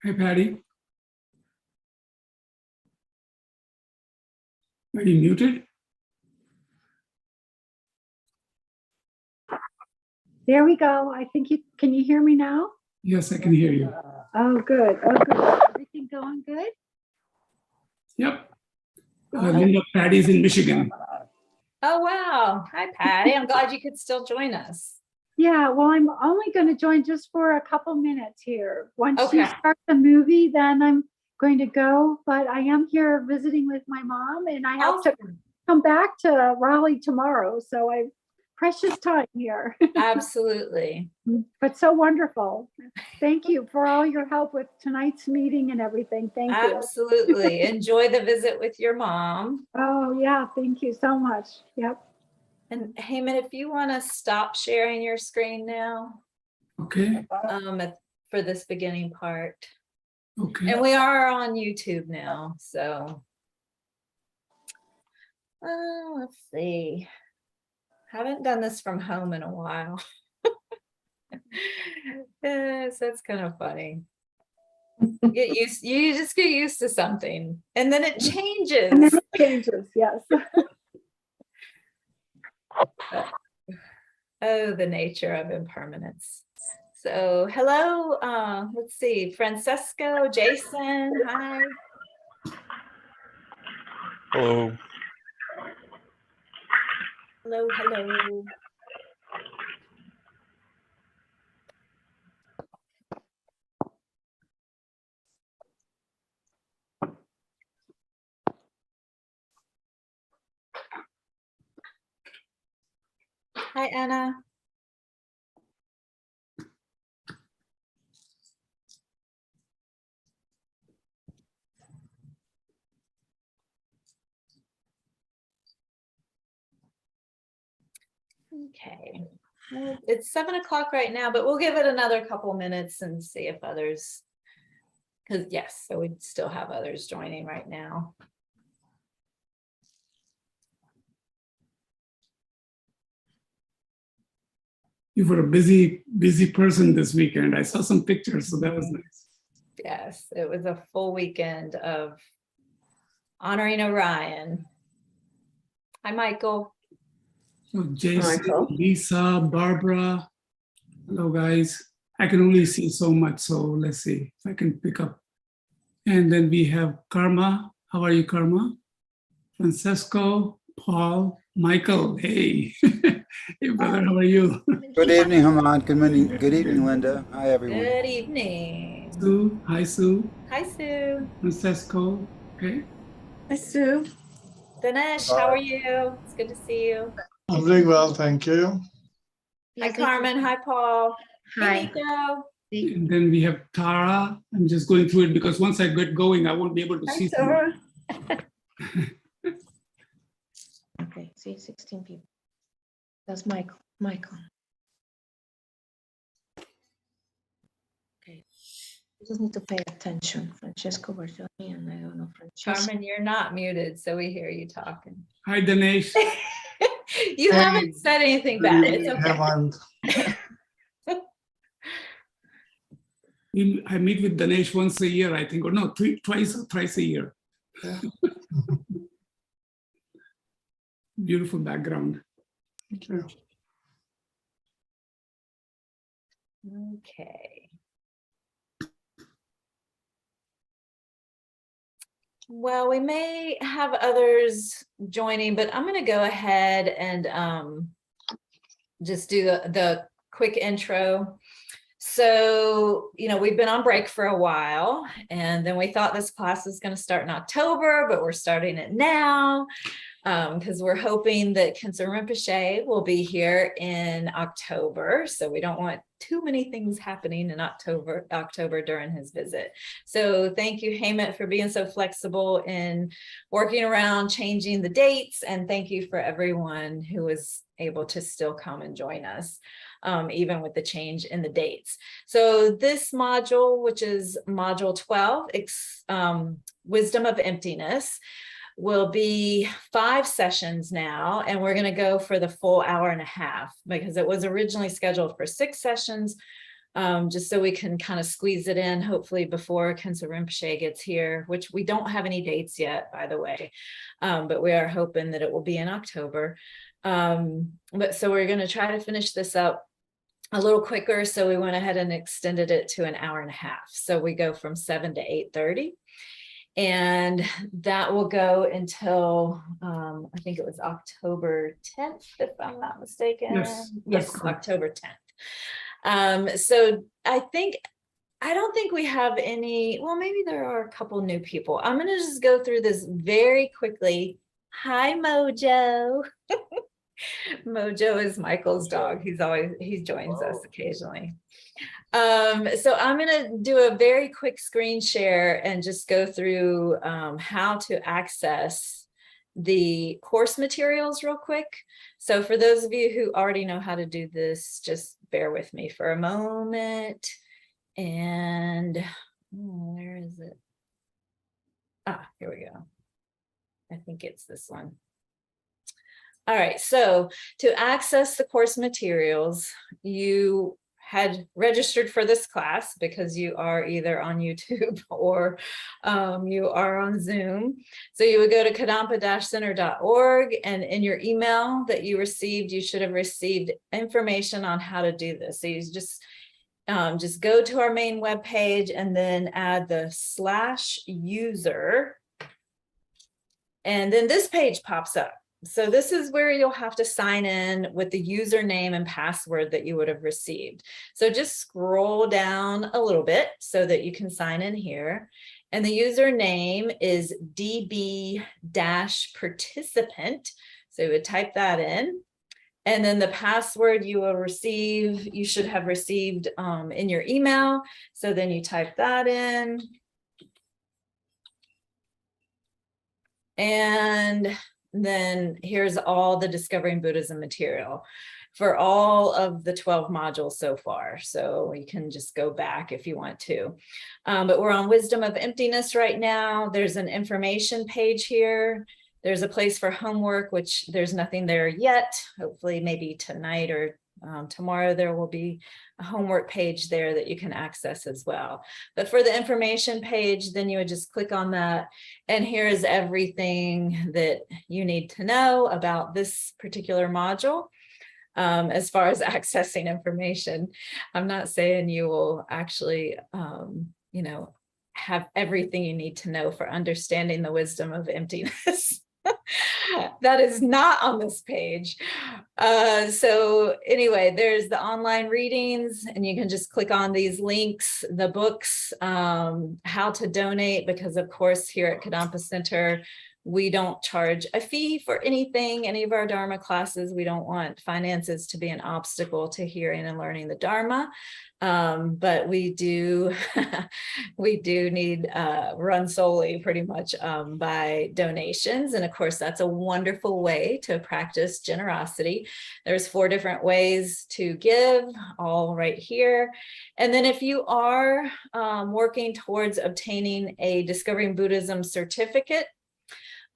Hi, Patty. Are you muted? There we go. I think can you hear me now? Yes, I can hear you. Oh, good. Oh, good. Everything going good? Yep. Linda, Patty's in Michigan. Oh, wow. Hi, Patty. I'm glad you could still join us. Yeah, well, I'm only going to join just for a couple minutes here. Once you Okay. start the movie, then I'm going to go. But I am here visiting with my mom, and I have to come back to Raleigh tomorrow. So I precious time here. Absolutely. But so wonderful. Thank you for all your help with tonight's meeting and everything. Thank you. Absolutely. Enjoy the visit with your mom. Oh, yeah. Thank you so much. Yep. And Heyman, if you want to stop sharing your screen now, Okay. for this beginning part. Okay. And we are on YouTube now, so let's see. Haven't done this from home in a while. So it's kind of funny. You just get used to something and then it changes. And then it changes, yes. Oh, the nature of impermanence. So hello, let's see, Francesco, Jason, hi. Hello. Hello, hello. Hi, Anna. Okay, well, it's 7 o'clock right now, but we'll give it another couple minutes and see if others, because yes, so we still have others joining right now. You were a busy person this weekend. I saw some pictures, so that was nice. Yes, it was a full weekend of honoring Orion. Hi, Michael. So Jason, Michael. Lisa, Barbara. Hello, guys. I can only see so much, so let's see if I can pick up. And then we have Karma. How are you, Karma? Francesco, Paul, Michael. Hey, hey, brother. How are you? Good evening, Haman. Good evening, Linda. Hi, everyone. Good evening. Sue. Hi, Sue. Hi, Sue. Francesco. Okay. Hi, Sue. Dinesh, how are you? It's good to see you. I'm doing well, thank you. Hi, Carmen. Hi, Paul. Hi. Hey, Nico. And then we have Tara. I'm just going through it because once I get going, I won't be able to see. Tara. Okay, see, 16 people. That's Michael. Okay. You just need to pay attention. Francesco Bartoli, and I don't know Francesco. Carmen, you're not muted, so we hear you talking. Hi, Dinesh. You haven't said anything bad. It's okay. I meet with Dinesh once a year, I think, or no, twice or thrice a year. Yeah. Beautiful background. Thank you. Okay. Well, we may have others joining, but I'm going to go ahead and just do the quick intro. So, we've been on break for a while, and then we thought this class was going to start in October, but we're starting it now because we're hoping that Khyentse Rinpoche will be here in October. So we don't want too many things happening in October during his visit. So thank you, Heyman, for being so flexible in working around changing the dates. And thank you for everyone who was able to still come and join us, even with the change in the dates. So this module, which is module 12, Wisdom of Emptiness, will be 5 sessions now, and we're going to go for the full hour and a half because it was originally scheduled for 6 sessions, just so we can kind of squeeze it in, hopefully before Khensa Rinpoche gets here, which we don't have any dates yet, by the way, but we are hoping that it will be in October. But so we're going to try to finish this up a little quicker. So we went ahead and extended it to 1.5 hours. So we go from 7 to 8:30. And that will go until, I think it was October 10th, if I'm not mistaken. Yes, Yes, that's correct. October 10th. So I don't think we have any, well, maybe there are a couple new people. I'm going to just go through this very quickly. Hi, Mojo. Mojo is Michael's dog. He joins us occasionally. So I'm going to do a very quick screen share and just go through how to access the course materials real quick. So for those of you who already know how to do this, just bear with me for a moment. And where is it? Ah, here we go. I think it's this one. All right, so to access the course materials, you had registered for this class because you are either on YouTube or you are on Zoom. So you would go to kadampa-center.org, and in your email that you received, you should have received information on how to do this. So you just go to our main webpage and then add the /user. And then this page pops up. So this is where you'll have to sign in with the username and password that you would have received. So just scroll down a little bit so that you can sign in here. And the username is db-participant. So you would type that in. And then the password you will receive, you should have received in your email. So then you type that in. And then here's all the Discovering Buddhism material for all of the 12 modules so far. So you can just go back if you want to. But we're on Wisdom of Emptiness right now. There's an information page here. There's a place for homework, which there's nothing there yet. Hopefully maybe tonight or tomorrow there will be a homework page there that you can access as well. But for the information page, then you would just click on that. And here's everything that you need to know about this particular module. As far as accessing information, I'm not saying you will actually, have everything you need to know for understanding the wisdom of emptiness. That is not on this page. So anyway, there's the online readings, and you can just click on these links, the books, how to donate, because of course here at Kadampa Center, we don't charge a fee for anything, any of our Dharma classes. We don't want finances to be an obstacle to hearing and learning the Dharma. But we do need run solely pretty much by donations. And of course, that's a wonderful way to practice generosity. There's 4 different ways to give, all right here. And then if you are working towards obtaining a Discovering Buddhism certificate,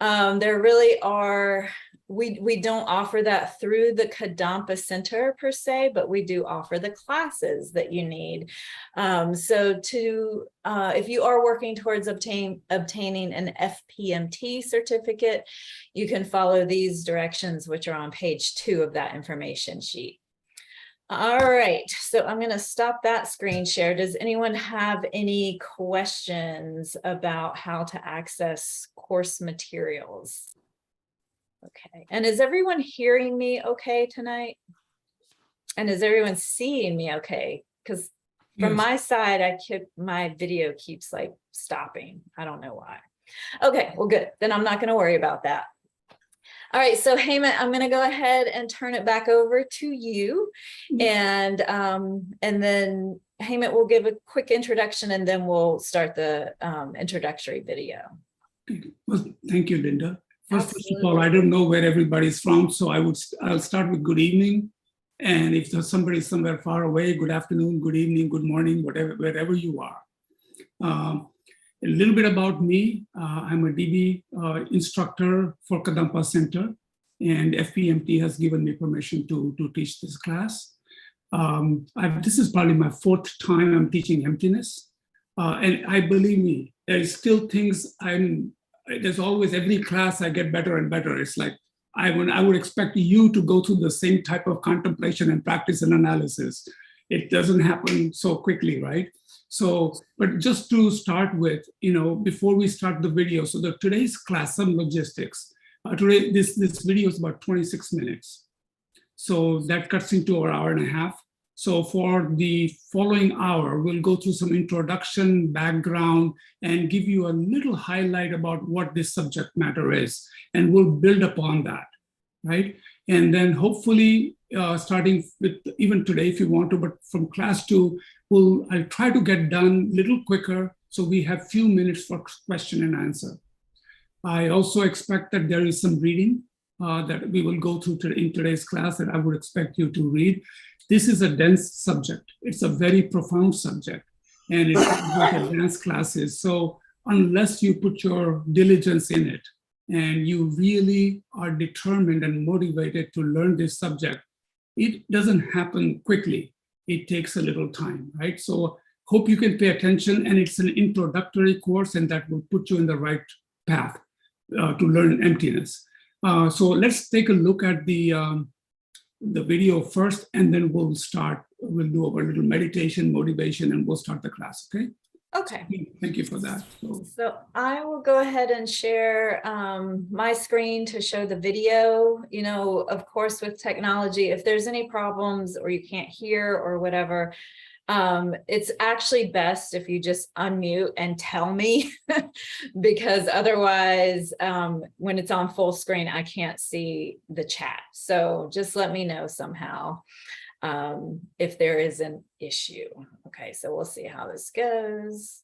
there really are, we don't offer that through the Kadampa Center per se, but we do offer the classes that you need. So if you are working towards obtaining an FPMT certificate, you can follow these directions, which are on page 2 of that information sheet. All right, so I'm going to stop that screen share. Does anyone have any questions about how to access course materials? Okay, and is everyone hearing me okay tonight? And is everyone seeing me okay? Because from my side, my video keeps like stopping. I don't know why. Okay, well, good. Then I'm not going to worry about that. All right, so Heyman, I'm going to go ahead and turn it back over to you, and then Heyman will give a quick introduction, and then we'll start the introductory video. Well, thank you, Linda. First of all, I don't know where everybody's from, so I'll start with good evening, and if there's somebody somewhere far away, good afternoon, good evening, good morning, wherever you are. A little bit about me. I'm a DB instructor for Kadampa Center, and FPMT has given me permission to teach this class. This is probably my fourth time I'm teaching emptiness. And I believe me, there's still things there's always every class I get better and better. It's like, I would expect you to go through the same type of contemplation and practice and analysis. It doesn't happen so quickly, right? So, but just to start with, before we start the video, so today's class, some logistics. Today, this video is about 26 minutes. So that cuts into an hour and a half. So for the following hour, we'll go through some introduction, background, and give you a little highlight about what this subject matter is. And we'll build upon that, right? And then hopefully, starting with even today, if you want to, but from class 2, I'll try to get done a little quicker so we have few minutes for question and answer. I also expect that there is some reading that we will go through in today's class that I would expect you to read. This is a dense subject. It's a very profound subject, and it's like advanced classes. So unless you put your diligence in it and you really are determined and motivated to learn this subject, it doesn't happen quickly. It takes a little time, right? So hope you can pay attention, and it's an introductory course, and that will put you in the right path to learn emptiness. So let's take a look at the video first, and then we'll do our little meditation, motivation, and we'll start the class, okay? Okay. Thank you for that. So I will go ahead and share my screen to show the video. Of course, with technology, if there's any problems or you can't hear or whatever, it's actually best if you just unmute and tell me, because otherwise, when it's on full screen, I can't see the chat. So just let me know somehow if there is an issue. Okay, so we'll see how this goes.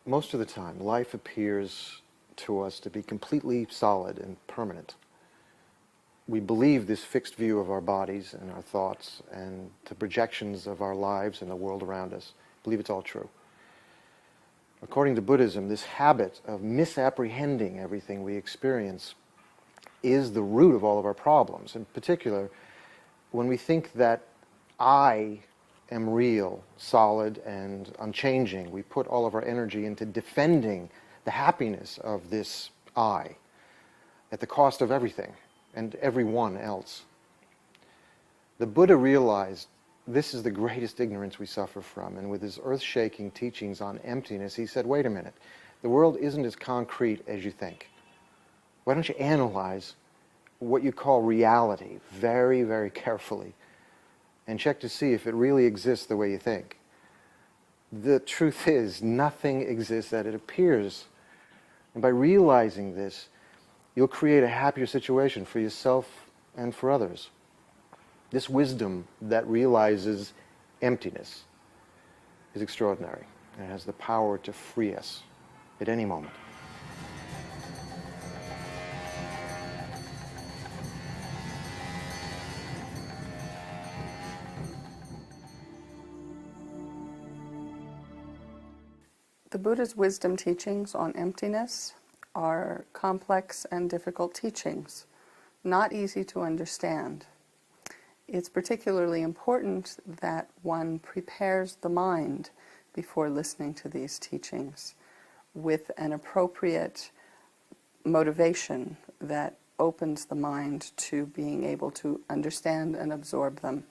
Most of the time, life appears to us to be completely solid and permanent. We believe this fixed view of our bodies and our thoughts and the projections of our lives and the world around us. Believe it's all true. According to Buddhism, this habit of misapprehending everything we experience is the root of all of our problems. In particular, when we think that I am real, solid, and unchanging, we put all of our energy into defending the happiness of this I at the cost of everything and everyone else. The Buddha realized this is the greatest ignorance we suffer from, and with his earth-shaking teachings on emptiness, he said, wait a minute, the world isn't as concrete as you think. Why don't you analyze what you call reality very, very carefully and check to see if it really exists the way you think. The truth is, nothing exists as it appears. And by realizing this, you'll create a happier situation for yourself and for others. This wisdom that realizes emptiness is extraordinary and has the power to free us at any moment. The Buddha's wisdom teachings on emptiness are complex and difficult teachings, not easy to understand. It's particularly important that one prepares the mind before listening to these teachings with an appropriate motivation that opens the mind to being able to understand and absorb them.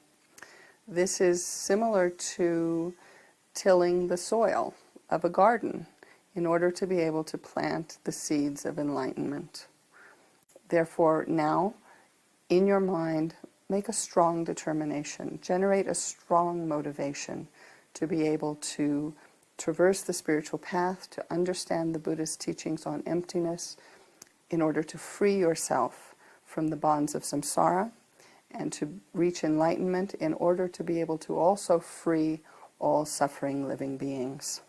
This is similar to tilling the soil of a garden in order to be able to plant the seeds of enlightenment. Therefore, now, in your mind, make a strong determination, generate a strong motivation to be able to traverse the spiritual path, to understand the Buddhist teachings on emptiness, in order to free yourself from the bonds of samsara and to reach enlightenment in order to be able to also free all suffering living beings.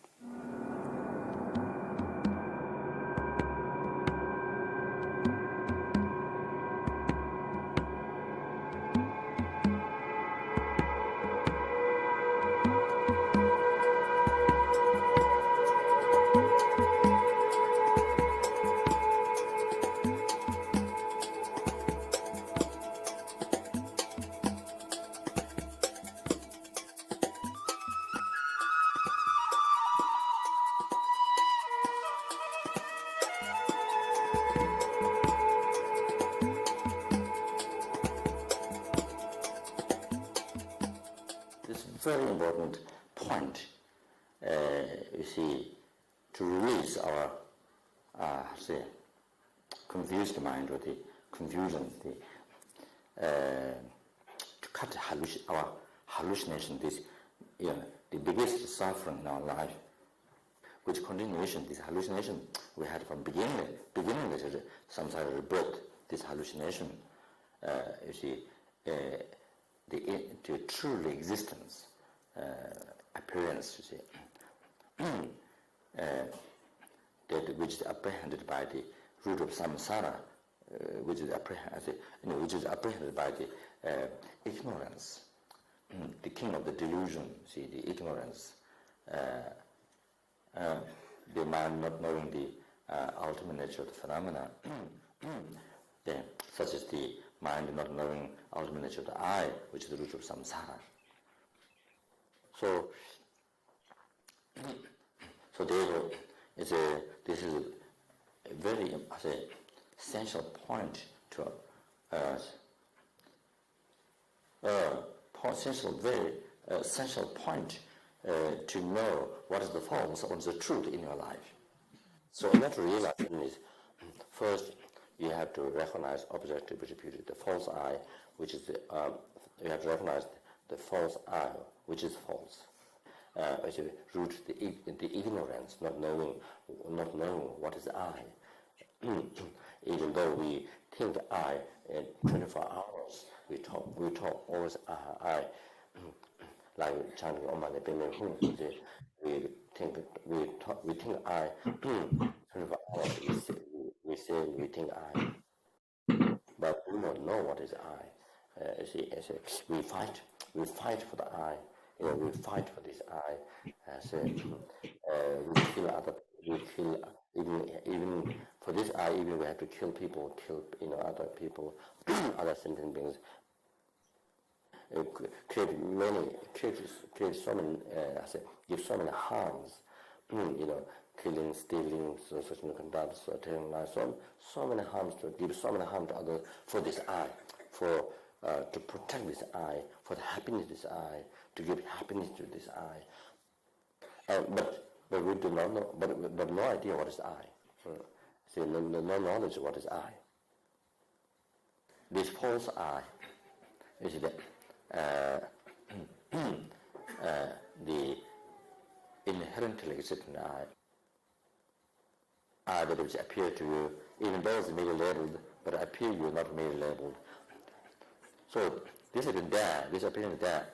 This very important point, you see, to release our say, confused mind or the confusion, to cut our hallucination, this, the biggest suffering in our life, which continuation, this hallucination we had from beginning that samsara brought this hallucination, you see, the truly existence appearance, you see, that which is apprehended by the root of samsara, which is apprehended by the ignorance, the king of the delusion, see, the ignorance, the mind not knowing the ultimate nature of the phenomena, then, such as the mind not knowing ultimate nature of the I, which is the root of samsara. So therefore, this is a very essential point to essential point to know what is the false, what is the truth in your life. So in that realization is, first you have to recognize objectively the false I, which is the, you have to recognize the false I, which is false. Which root the ignorance, not knowing what is I. Even though we think I 24 hours, we talk always I. Like chanting Om Mani Padme Hum, we think I 24 hours. We say we think I, but we don't know what is I. We fight for the I. We fight for this I. We kill even for this I. Even we have to kill people, other people, other sentient beings. Create so many, give so many harms. Killing, stealing, social conduct, telling lies, so many harms to give so many harms to others for this I, for to protect this I, for the happiness of this I, to give happiness to this I. But we do not know, but no idea what is I. See, no knowledge of what is I. This false I is the inherently existing I that which appear to you, even though it's merely labeled, but appear you not merely labeled. So this is there, this appearance there,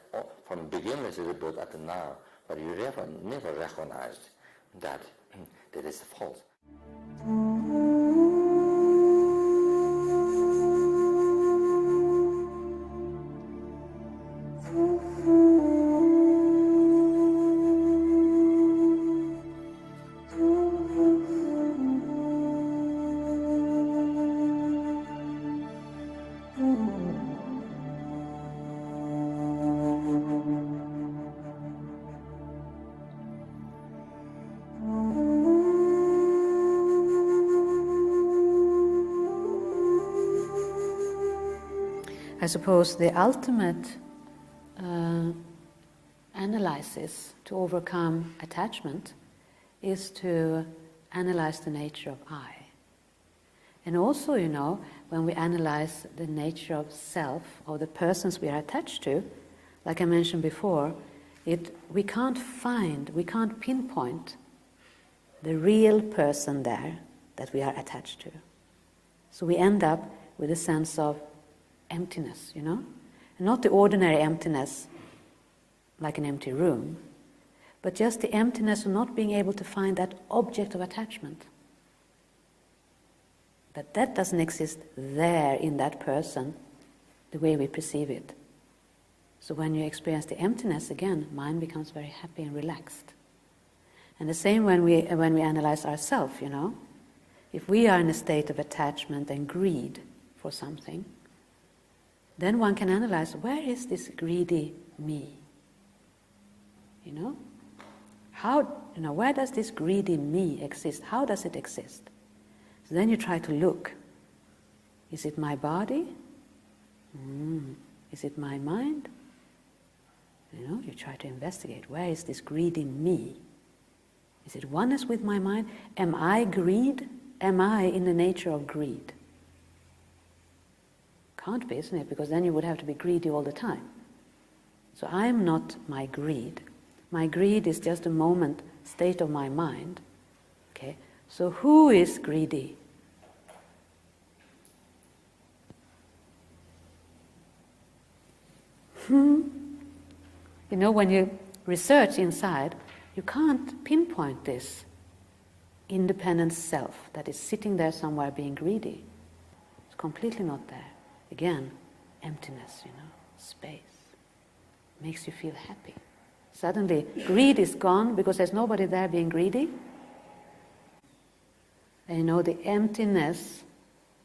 from beginning of the book up to now, but you never recognized that that is false. I suppose the ultimate analysis to overcome attachment is to analyze the nature of I. And also, you know, when we analyze the nature of self, or the persons we are attached to, like I mentioned before, we can't pinpoint the real person there that we are attached to. So we end up with a sense of emptiness, you know? And not the ordinary emptiness, like an empty room, but just the emptiness of not being able to find that object of attachment. That doesn't exist there in that person the way we perceive it. So when you experience the emptiness again, mind becomes very happy and relaxed. And the same when we analyze ourselves, you know. If we are in a state of attachment and greed for something, then one can analyze, where is this greedy me? You know? Where does this greedy me exist? How does it exist? So then you try to look. Is it my body? Is it my mind? You know, you try to investigate, where is this greedy me? Is it oneness with my mind? Am I greed? Am I in the nature of greed? Can't be, isn't it? Because then you would have to be greedy all the time. So I am not my greed. My greed is just a state of my mind. Okay? So who is greedy? You know, when you research inside, you can't pinpoint this independent self that is sitting there somewhere being greedy. It's completely not there. Again, emptiness, you know, space. Makes you feel happy. Suddenly, greed is gone because there's nobody there being greedy. And you know, the emptiness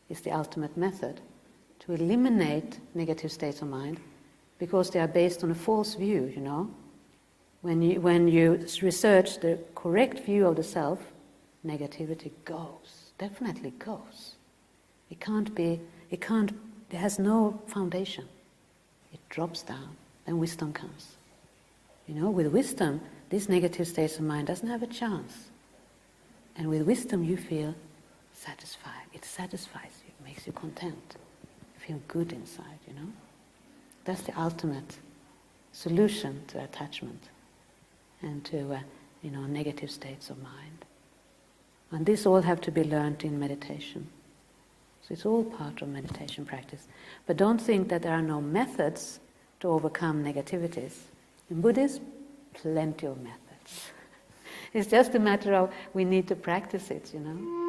is the ultimate method to eliminate negative states of mind, because they are based on a false view, you know. When you research the correct view of the self, negativity goes, definitely goes. It has no foundation. It drops down, then wisdom comes. You know, with wisdom, these negative states of mind doesn't have a chance. And with wisdom you feel satisfied. It satisfies you, it makes you content. You feel good inside, you know. That's the ultimate solution to attachment and to negative states of mind. And this all have to be learned in meditation. So it's all part of meditation practice. But don't think that there are no methods to overcome negativities. In Buddhism, plenty of methods. It's just a matter of we need to practice it, you know.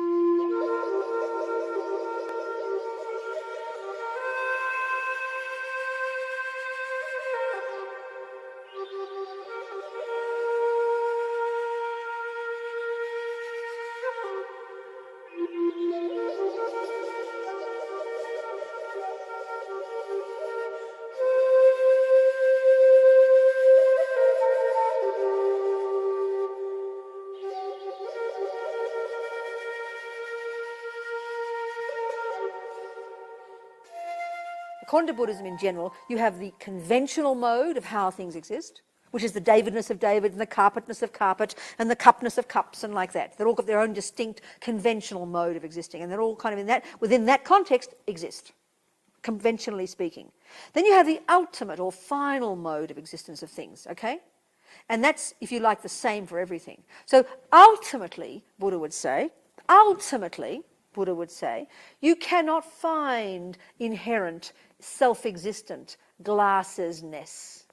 According to Buddhism in general, you have the conventional mode of how things exist, which is the Davidness of David and the carpetness of carpet and the cupness of cups and like that. They've all got their own distinct conventional mode of existing, and they're all kind of within that context exist, conventionally speaking. Then you have the ultimate or final mode of existence of things, okay? And that's, if you like, the same for everything. So ultimately, Buddha would say, ultimately, Buddha would say. You cannot find inherent, self-existent glassesness.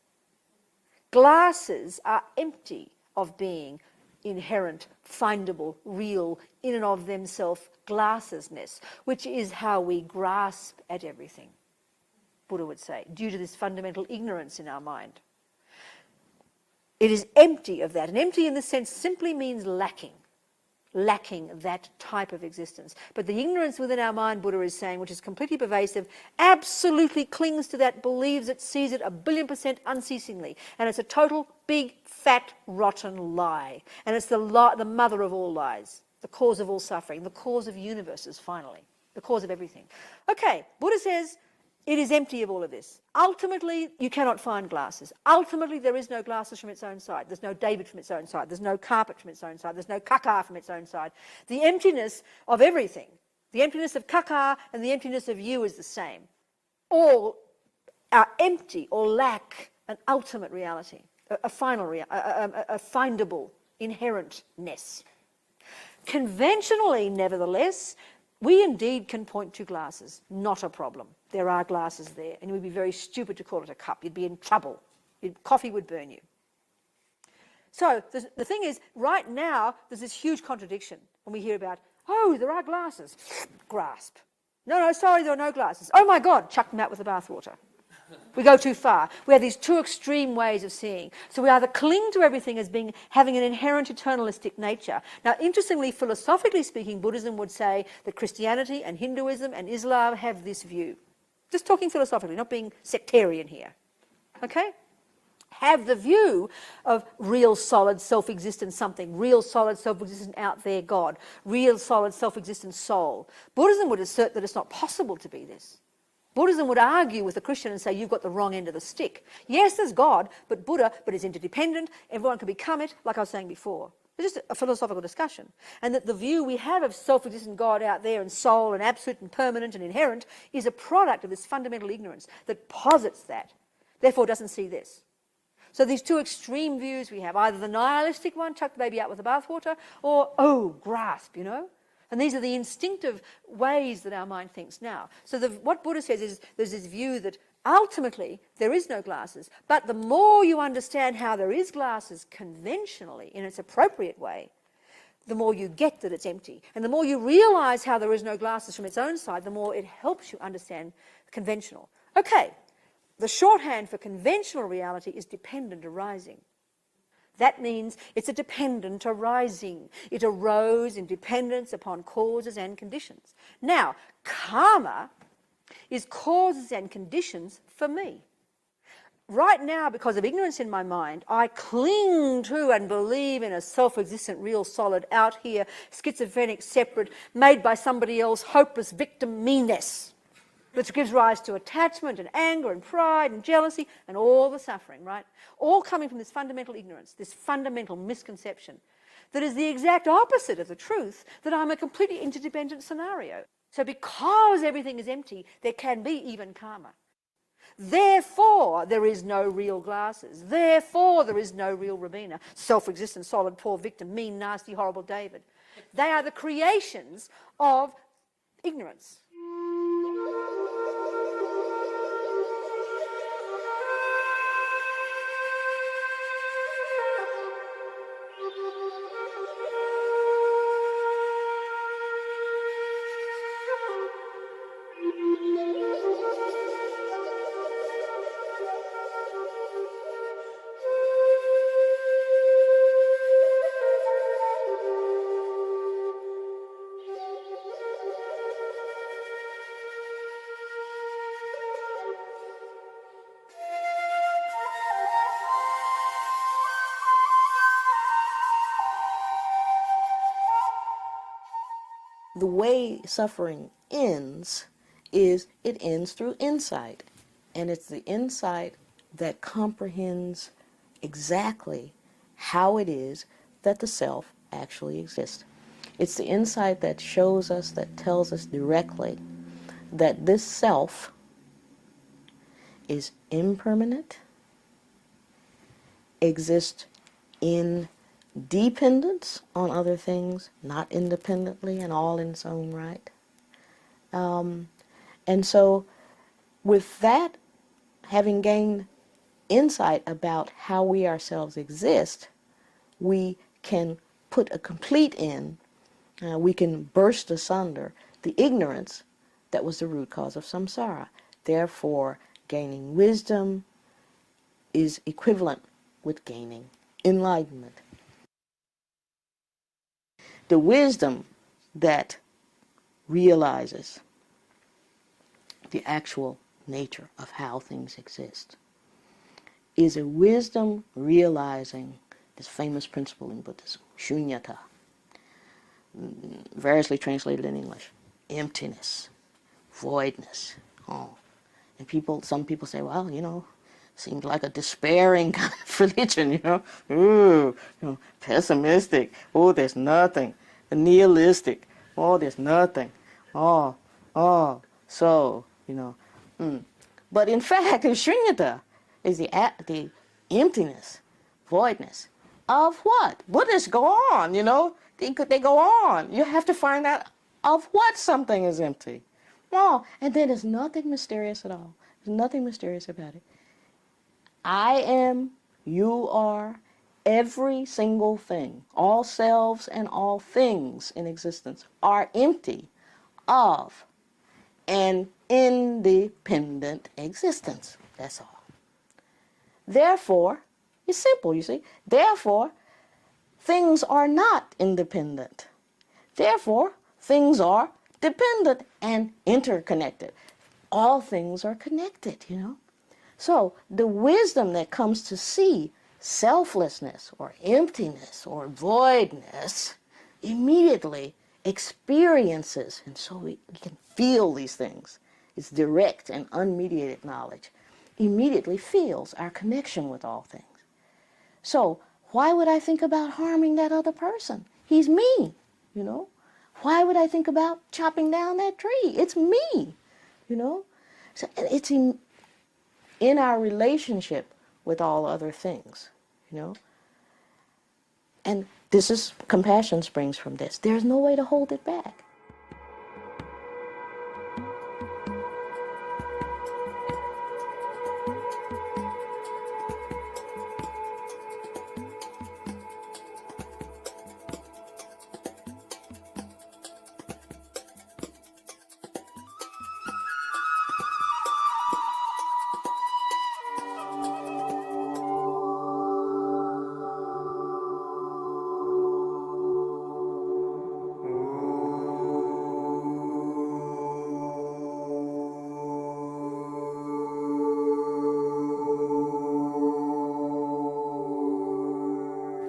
Glasses are empty of being inherent, findable, real, in and of themselves glassesness, which is how we grasp at everything, Buddha would say, due to this fundamental ignorance in our mind. It is empty of that, and empty in this sense simply means lacking that type of existence. But the ignorance within our mind, Buddha is saying, which is completely pervasive, absolutely clings to that, believes it, sees it 1,000,000,000% unceasingly. And it's a total, big, fat, rotten lie. And it's the mother of all lies, the cause of all suffering, the cause of universes, finally, the cause of everything. Okay, Buddha says it is empty of all of this. Ultimately, you cannot find glasses. Ultimately, there is no glasses from its own side. There's no David from its own side. There's no carpet from its own side. There's no kaka from its own side. The emptiness of everything, the emptiness of kaka and the emptiness of you is the same. All are empty or lack an ultimate reality, a final reality, a findable inherentness. Conventionally, nevertheless, we indeed can point to glasses, not a problem. There are glasses there, and it would be very stupid to call it a cup. You'd be in trouble. Coffee would burn you. So the thing is, right now, there's this huge contradiction when we hear about, oh, there are glasses. Grasp. No, sorry, there are no glasses. Oh my God, chuck them out with the bathwater. We go too far. We have these two extreme ways of seeing. So we either cling to everything as having an inherent eternalistic nature. Now, interestingly, philosophically speaking, Buddhism would say that Christianity and Hinduism and Islam have this view. Just talking philosophically, not being sectarian here. Okay? Have the view of real, solid, self-existent something, real, solid, self-existent out there God, real, solid, self-existent soul. Buddhism would assert that it's not possible to be this. Buddhism would argue with the Christian and say, you've got the wrong end of the stick. Yes, there's God, but Buddha, but it's interdependent. Everyone can become it, like I was saying before. It's just a philosophical discussion. And that the view we have of self-existent God out there and soul and absolute and permanent and inherent is a product of this fundamental ignorance that posits that, therefore doesn't see this. So these two extreme views we have, either the nihilistic one, chuck the baby out with the bathwater, or, oh, grasp, you know? And these are the instinctive ways that our mind thinks now. So what Buddha says is there's this view that ultimately there is no glasses, but the more you understand how there is glasses conventionally in its appropriate way, the more you get that it's empty. And the more you realize how there is no glasses from its own side, the more it helps you understand conventional. Okay, the shorthand for conventional reality is dependent arising. That means it's a dependent arising. It arose in dependence upon causes and conditions. Now, karma is causes and conditions for me. Right now, because of ignorance in my mind, I cling to and believe in a self-existent, real, solid, out here, schizophrenic, separate, made by somebody else, hopeless victim me-ness, which gives rise to attachment and anger and pride and jealousy and all the suffering, right? All coming from this fundamental ignorance, this fundamental misconception that is the exact opposite of the truth, that I'm a completely interdependent scenario. So because everything is empty, there can be even karma. Therefore, there is no real glasses. Therefore, there is no real Rabina, self-existent, solid, poor victim, mean, nasty, horrible David. They are the creations of ignorance. The way suffering ends is it ends through insight. And it's the insight that comprehends exactly how it is that the self actually exists. It's the insight that shows us, that tells us directly that this self is impermanent, exists in dependence on other things, not independently and all in its own right. And so with that, having gained insight about how we ourselves exist, we can put a complete end, we can burst asunder the ignorance that was the root cause of samsara. Therefore, gaining wisdom is equivalent with gaining enlightenment. The wisdom that realizes the actual nature of how things exist is a wisdom realizing this famous principle in Buddhism, shunyata, variously translated in English, emptiness, voidness. Oh. And some people say, well, seems like a despairing kind of religion, Ooh, pessimistic. Oh, there's nothing. Nihilistic. Oh, there's nothing. Oh, so, But in fact, shunyata is the emptiness, voidness of what? Buddhists go on, They go on. You have to find out of what something is empty. Oh, and then there's nothing mysterious at all. There's nothing mysterious about it. I am, you are, every single thing, all selves and all things in existence are empty of an independent existence. That's all. Therefore, it's simple, you see. Therefore, things are not independent. Therefore, things are dependent and interconnected. All things are connected, So the wisdom that comes to see selflessness or emptiness or voidness immediately experiences, and so we can feel these things. It's direct and unmediated knowledge. Immediately feels our connection with all things. So why would I think about harming that other person? He's me, Why would I think about chopping down that tree? It's me, So it's in our relationship with all other things, And compassion springs from this. There's no way to hold it back.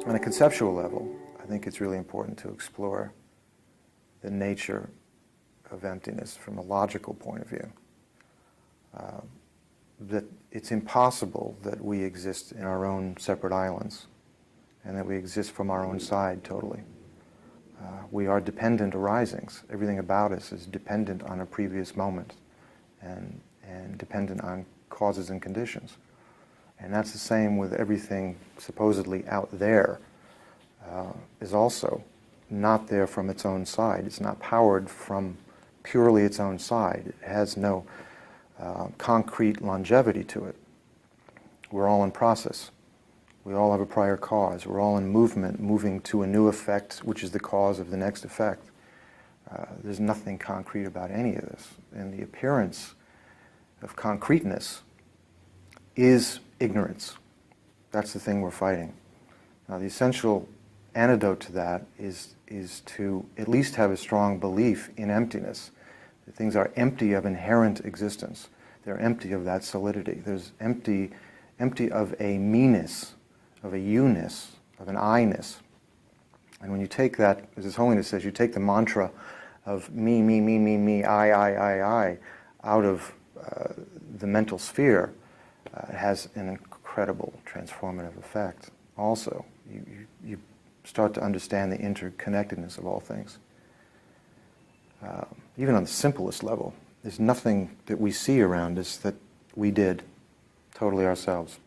On a conceptual level, I think it's really important to explore the nature of emptiness from a logical point of view. That it's impossible that we exist in our own separate islands and that we exist from our own side totally. We are dependent arisings. Everything about us is dependent on a previous moment and dependent on causes and conditions. And that's the same with everything supposedly out there, is also not there from its own side. It's not powered from purely its own side. It has no concrete longevity to it. We're all in process. We all have a prior cause. We're all in movement, moving to a new effect, which is the cause of the next effect. There's nothing concrete about any of this. And the appearance of concreteness is ignorance. That's the thing we're fighting. Now, the essential antidote to that is to at least have a strong belief in emptiness. That things are empty of inherent existence. They're empty of that solidity. There's empty of a me-ness, of a you-ness, of an I-ness. And when you take that, as His Holiness says, you take the mantra of me, I, out of the mental sphere, it has an incredible transformative effect. Also, you start to understand the interconnectedness of all things. Even on the simplest level, there's nothing that we see around us that we did totally ourselves.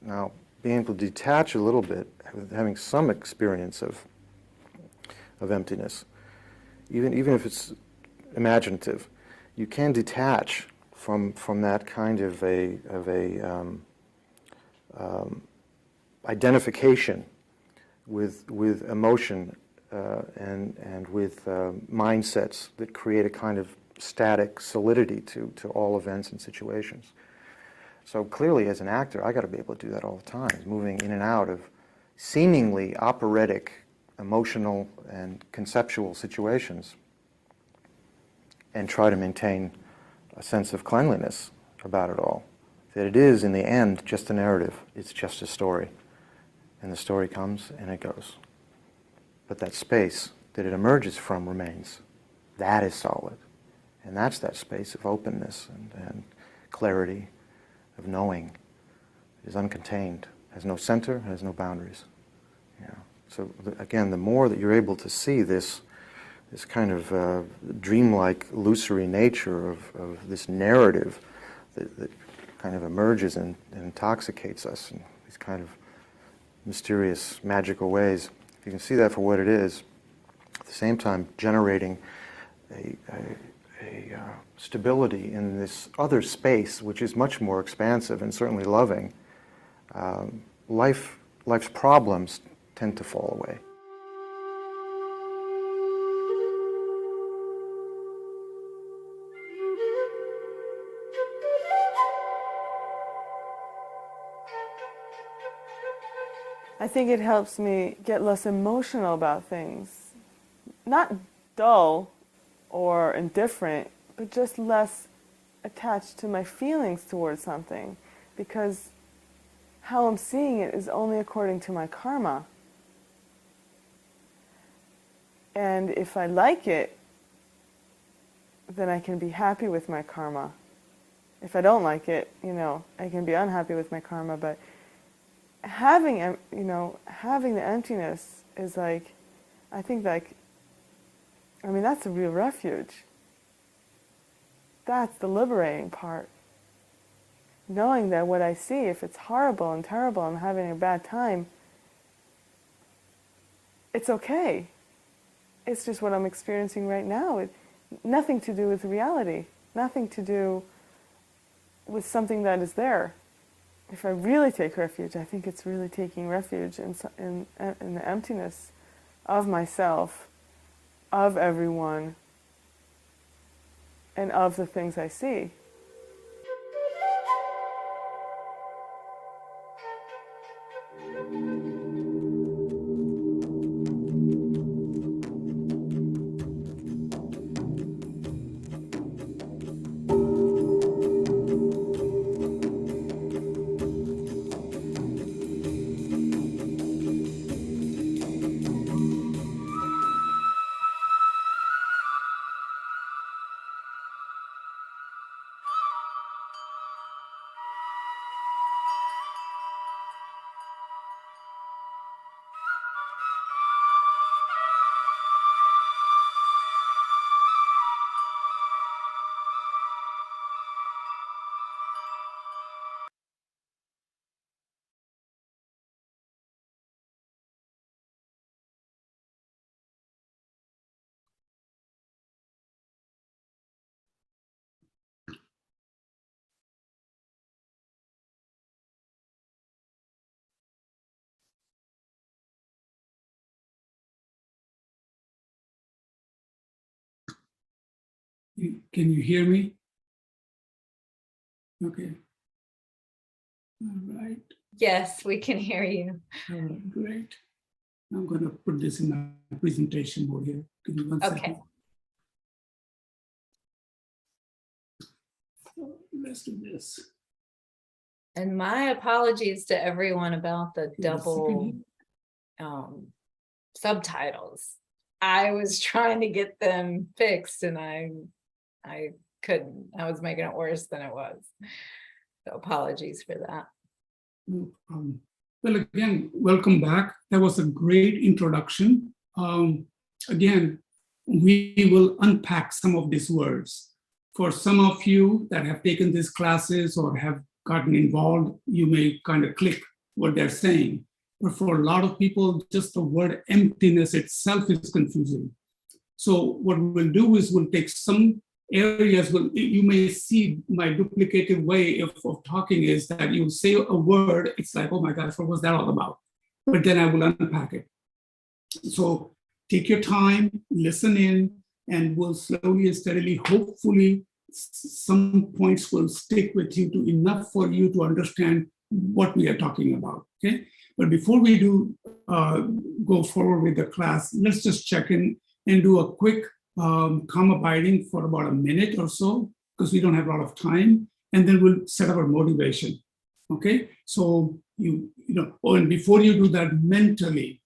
Now, being able to detach a little bit, having some experience of emptiness, even if it's imaginative, you can detach from that kind of identification with emotion and with mindsets that create a kind of static solidity to all events and situations. So clearly, as an actor, I got to be able to do that all the time, moving in and out of seemingly operatic, emotional, and conceptual situations, and try to maintain a sense of cleanliness about it all. That it is, in the end, just a narrative. It's just a story. And the story comes and it goes. But that space that it emerges from remains. That is solid. And that's that space of openness and clarity, of knowing. It is uncontained, has no center, has no boundaries. Yeah. So again, the more that you're able to see this kind of dreamlike, illusory nature of this narrative that kind of emerges and intoxicates us in these kind of mysterious, magical ways. If you can see that for what it is, at the same time generating a stability in this other space, which is much more expansive and certainly loving, life's problems tend to fall away. I think it helps me get less emotional about things. Not dull or indifferent, but just less attached to my feelings towards something, because how I'm seeing it is only according to my karma. And if I like it, then I can be happy with my karma. If I don't like it, I can be unhappy with my karma, but having the emptiness is I think that's a real refuge. That's the liberating part. Knowing that what I see, if it's horrible and terrible, I'm having a bad time, it's okay. It's just what I'm experiencing right now. Nothing to do with reality. Nothing to do with something that is there. If I really take refuge, I think it's really taking refuge in the emptiness of myself, of everyone, and of the things I see. Can you hear me? Okay. All right. Yes, we can hear you. All right, great. I'm going to put this in my presentation mode here. Give me one second. Okay. So let's do this. And my apologies to everyone about the Give me a double second. subtitles. I was trying to get them fixed and I couldn't. I was making it worse than it was. So apologies for that. No problem. Well, again, welcome back. That was a great introduction. Again, we will unpack some of these words. For some of you that have taken these classes or have gotten involved, you may kind of click what they're saying. But for a lot of people, just the word emptiness itself is confusing. So what we'll do is we'll take some areas, you may see my duplicative way of talking is that you say a word, it's like, oh my gosh, what was that all about? But then I will unpack it. So take your time, listen in, and we'll slowly and steadily, hopefully, some points will stick with you to enough for you to understand what we are talking about, okay? But before we do go forward with the class, let's just check in and do a quick calm abiding for about a minute or so, because we don't have a lot of time, and then we'll set up our motivation, okay? So, and before you do that mentally,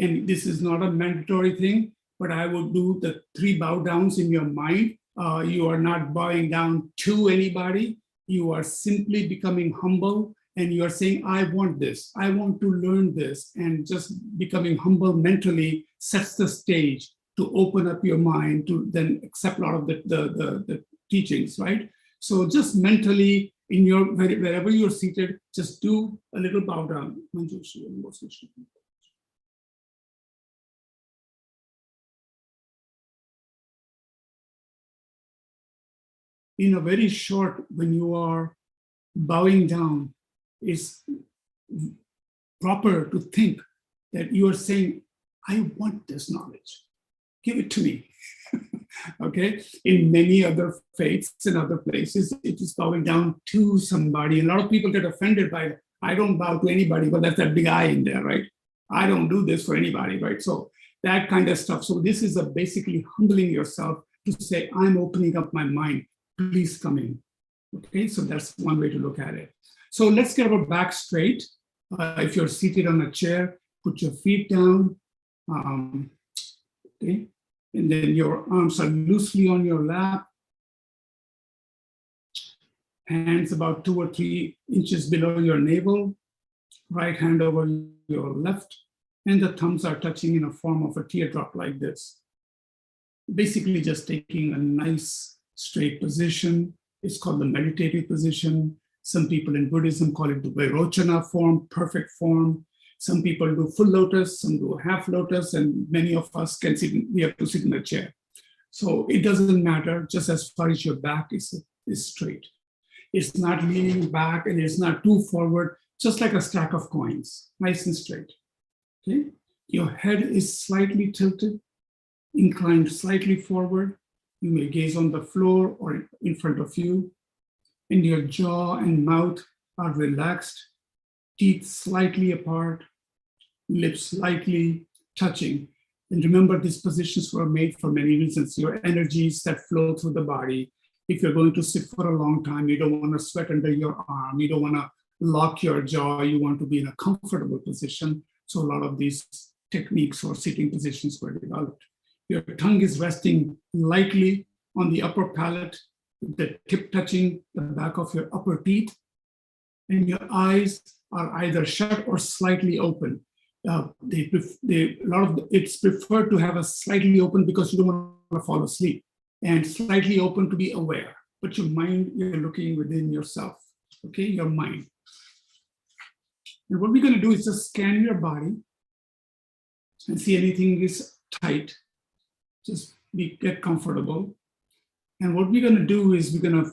and this is not a mandatory thing, but I will do the 3 bow downs in your mind. You are not bowing down to anybody. You are simply becoming humble, and you are saying, I want this. I want to learn this. And just becoming humble mentally sets the stage to open up your mind to then accept a lot of the teachings, right? So just mentally, in your wherever you're seated, just do a little bow down. In a very short, when you are bowing down, it's proper to think that you are saying, I want this knowledge. Give it to me. Okay? In many other faiths and other places, it is bowing down to somebody. A lot of people get offended by it. I don't bow to anybody, but that's that big I in there, right? I don't do this for anybody, right? So that kind of stuff. So this is basically humbling yourself to say, I'm opening up my mind. Please come in. Okay, so that's one way to look at it. So let's get our back straight. If you're seated on a chair, put your feet down. Okay, and then your arms are loosely on your lap. Hands about 2 or 3 inches below your navel. Right hand over your left. And the thumbs are touching in a form of a teardrop like this. Basically just taking a nice straight position. It's called the meditative position. Some people in Buddhism call it the Vairochana form, perfect form. Some people do full lotus, some do half lotus, and many of us can sit, we have to sit in a chair. So it doesn't matter, just as far as your back is straight. It's not leaning back and it's not too forward, just like a stack of coins, nice and straight. Okay? Your head is slightly tilted, inclined slightly forward. You may gaze on the floor or in front of you, and your jaw and mouth are relaxed, teeth slightly apart, lips slightly touching. And remember, these positions were made for many reasons. Your energies that flow through the body. If you're going to sit for a long time, you don't want to sweat under your arm, you don't want to lock your jaw, you want to be in a comfortable position. So a lot of these techniques or sitting positions were developed. Your tongue is resting lightly on the upper palate, the tip touching the back of your upper teeth, and your eyes are either shut or slightly open. It's preferred to have a slightly open because you don't want to fall asleep, and slightly open to be aware. But your mind, you're looking within yourself, okay, your mind. And what we're going to do is just scan your body and see anything is tight. Just get comfortable. And what we're going to do is we're going to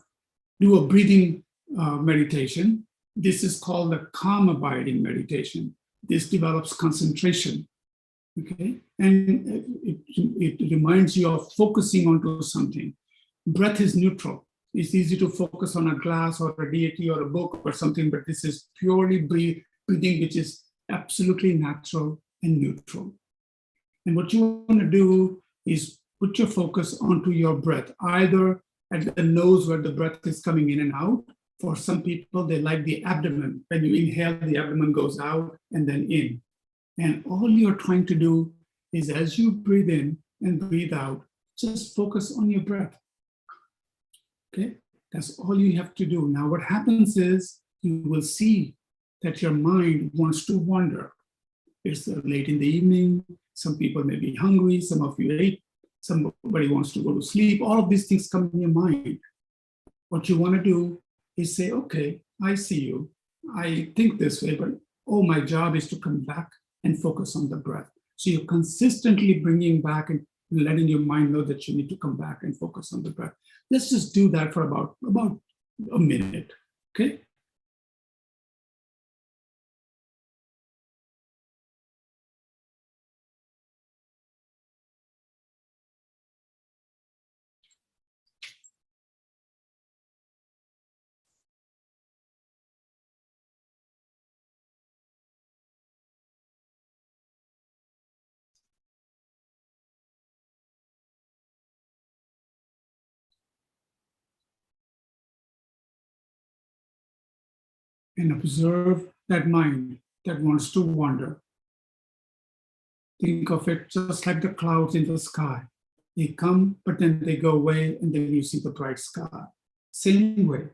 do a breathing meditation. This is called the calm abiding meditation. This develops concentration, okay? And it reminds you of focusing onto something. Breath is neutral. It's easy to focus on a glass or a deity or a book or something, but this is purely breathing, which is absolutely natural and neutral. And what you want to do is put your focus onto your breath, either at the nose where the breath is coming in and out. For some people, they like the abdomen. When you inhale, the abdomen goes out and then in. And all you're trying to do is as you breathe in and breathe out, just focus on your breath. Okay, that's all you have to do. Now, what happens is you will see that your mind wants to wander. It's late in the evening. Some people may be hungry. Some of you ate. Somebody wants to go to sleep. All of these things come in your mind. What you want to do is say, okay, I see you. I think this way, but oh, my job is to come back and focus on the breath. So you're consistently bringing back and letting your mind know that you need to come back and focus on the breath. Let's just do that for about a minute, okay? And observe that mind that wants to wander. Think of it just like the clouds in the sky. They come, but then they go away, and then you see the bright sky. Same way,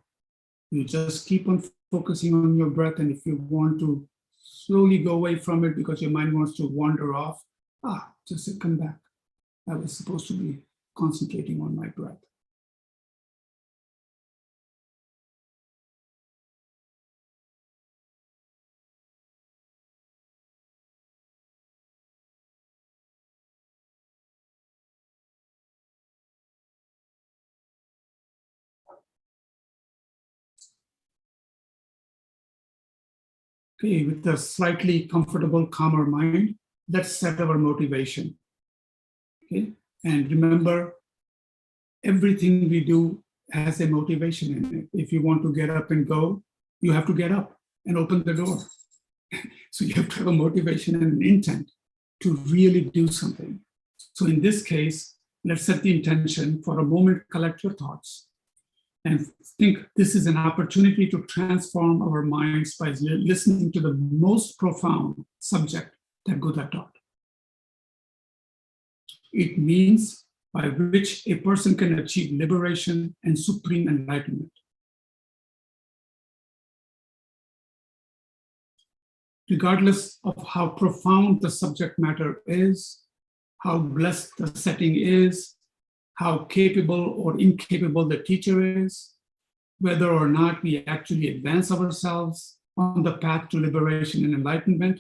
you just keep on focusing on your breath, and if you want to slowly go away from it because your mind wants to wander off, just come back. I was supposed to be concentrating on my breath. Okay, with a slightly comfortable, calmer mind, let's set our motivation. Okay, and remember, everything we do has a motivation in it. If you want to get up and go, you have to get up and open the door. So you have to have a motivation and an intent to really do something. So in this case, let's set the intention for a moment, collect your thoughts, and think this is an opportunity to transform our minds by listening to the most profound subject that Buddha taught. It means by which a person can achieve liberation and supreme enlightenment. Regardless of how profound the subject matter is, how blessed the setting is, how capable or incapable the teacher is, whether or not we actually advance ourselves on the path to liberation and enlightenment,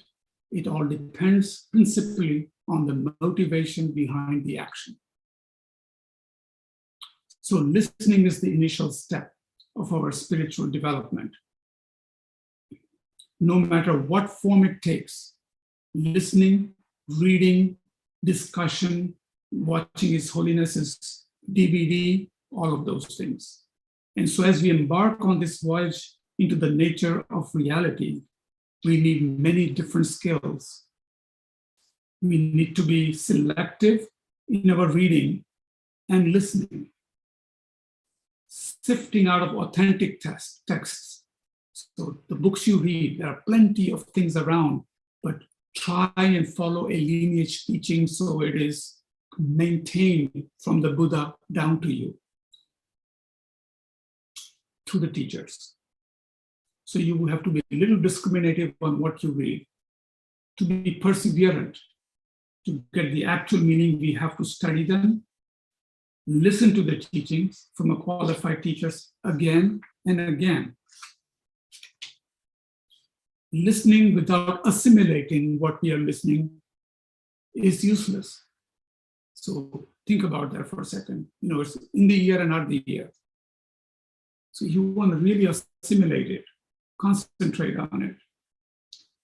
it all depends principally on the motivation behind the action. So listening is the initial step of our spiritual development. No matter what form it takes, listening, reading, discussion, watching His Holiness's DVD, all of those things. And so as we embark on this voyage into the nature of reality, we need many different skills. We need to be selective in our reading and listening, sifting out of authentic texts. So the books you read, there are plenty of things around, but try and follow a lineage teaching so it is maintained from the Buddha down to you, to the teachers. So you have to be a little discriminative on what you read. To be perseverant, to get the actual meaning, we have to study them, listen to the teachings from a qualified teachers again and again. Listening without assimilating what we are listening is useless. So think about that for a second. You know, it's in the ear and out the ear. So you want to really assimilate it, concentrate on it.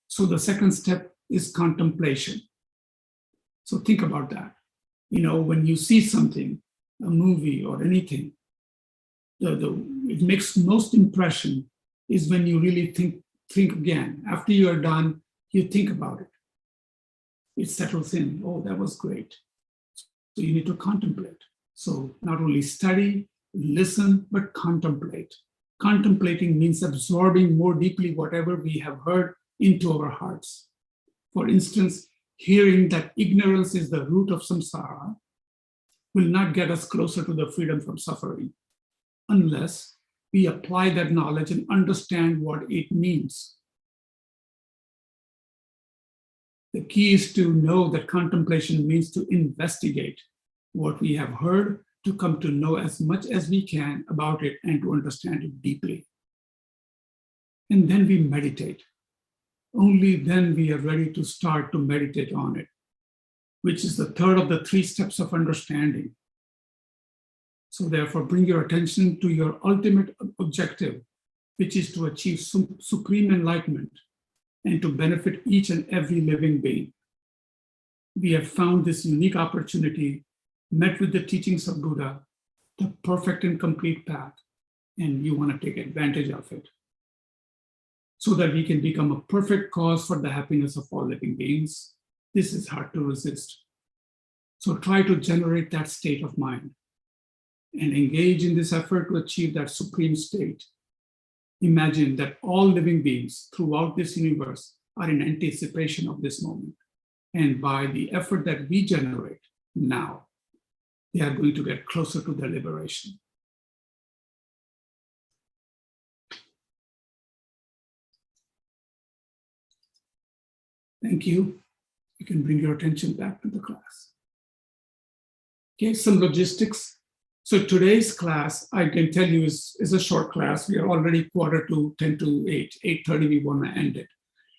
So the second step is contemplation. So think about that. You know, when you see something, a movie or anything, it makes most impression is when you really think again. After you are done, you think about it. It settles in. Oh, that was great. So you need to contemplate. So not only study, listen, but contemplate. Contemplating means absorbing more deeply whatever we have heard into our hearts. For instance, hearing that ignorance is the root of samsara will not get us closer to the freedom from suffering unless we apply that knowledge and understand what it means. The key is to know that contemplation means to investigate what we have heard, to come to know as much as we can about it and to understand it deeply. and then we meditate. Only then we are ready to start to meditate on it, which is the third of the 3 steps of understanding. So therefore, bring your attention to your ultimate objective, which is to achieve supreme enlightenment and to benefit each and every living being. We have found this unique opportunity, met with the teachings of Buddha, the perfect and complete path, and you want to take advantage of it so that we can become a perfect cause for the happiness of all living beings. This is hard to resist. So try to generate that state of mind and engage in this effort to achieve that supreme state. Imagine that all living beings throughout this universe are in anticipation of this moment. And by the effort that we generate now, they are going to get closer to their liberation. Thank you. You can bring your attention back to the class. Okay, some logistics. So today's class, I can tell you, is a short class. We are already 10 to 8, 8:30 we want to end it.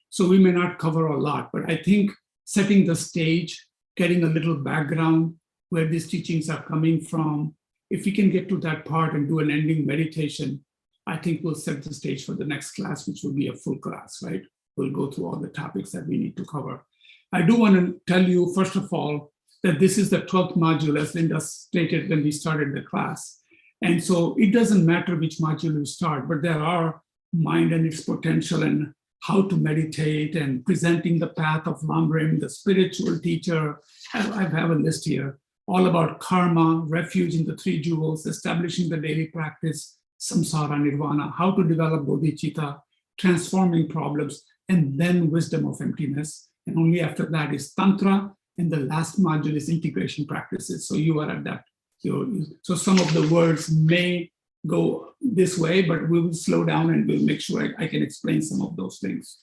So we may not cover a lot, but I think setting the stage, getting a little background where these teachings are coming from, if we can get to that part and do an ending meditation, I think we'll set the stage for the next class, which will be a full class, right? We'll go through all the topics that we need to cover. I do want to tell you, first of all, that this is the 12th module, as Linda stated when we started the class. And so it doesn't matter which module you start, but there are mind and its potential and how to meditate and presenting the path of Lamrim, the spiritual teacher. I have a list here, all about karma, refuge in the 3 jewels, establishing the daily practice, samsara, nirvana, how to develop bodhicitta, transforming problems, and then wisdom of emptiness. And only after that is tantra, and the last module is integration practices. So you are at that. So some of the words may go this way, but we will slow down and we'll make sure I can explain some of those things.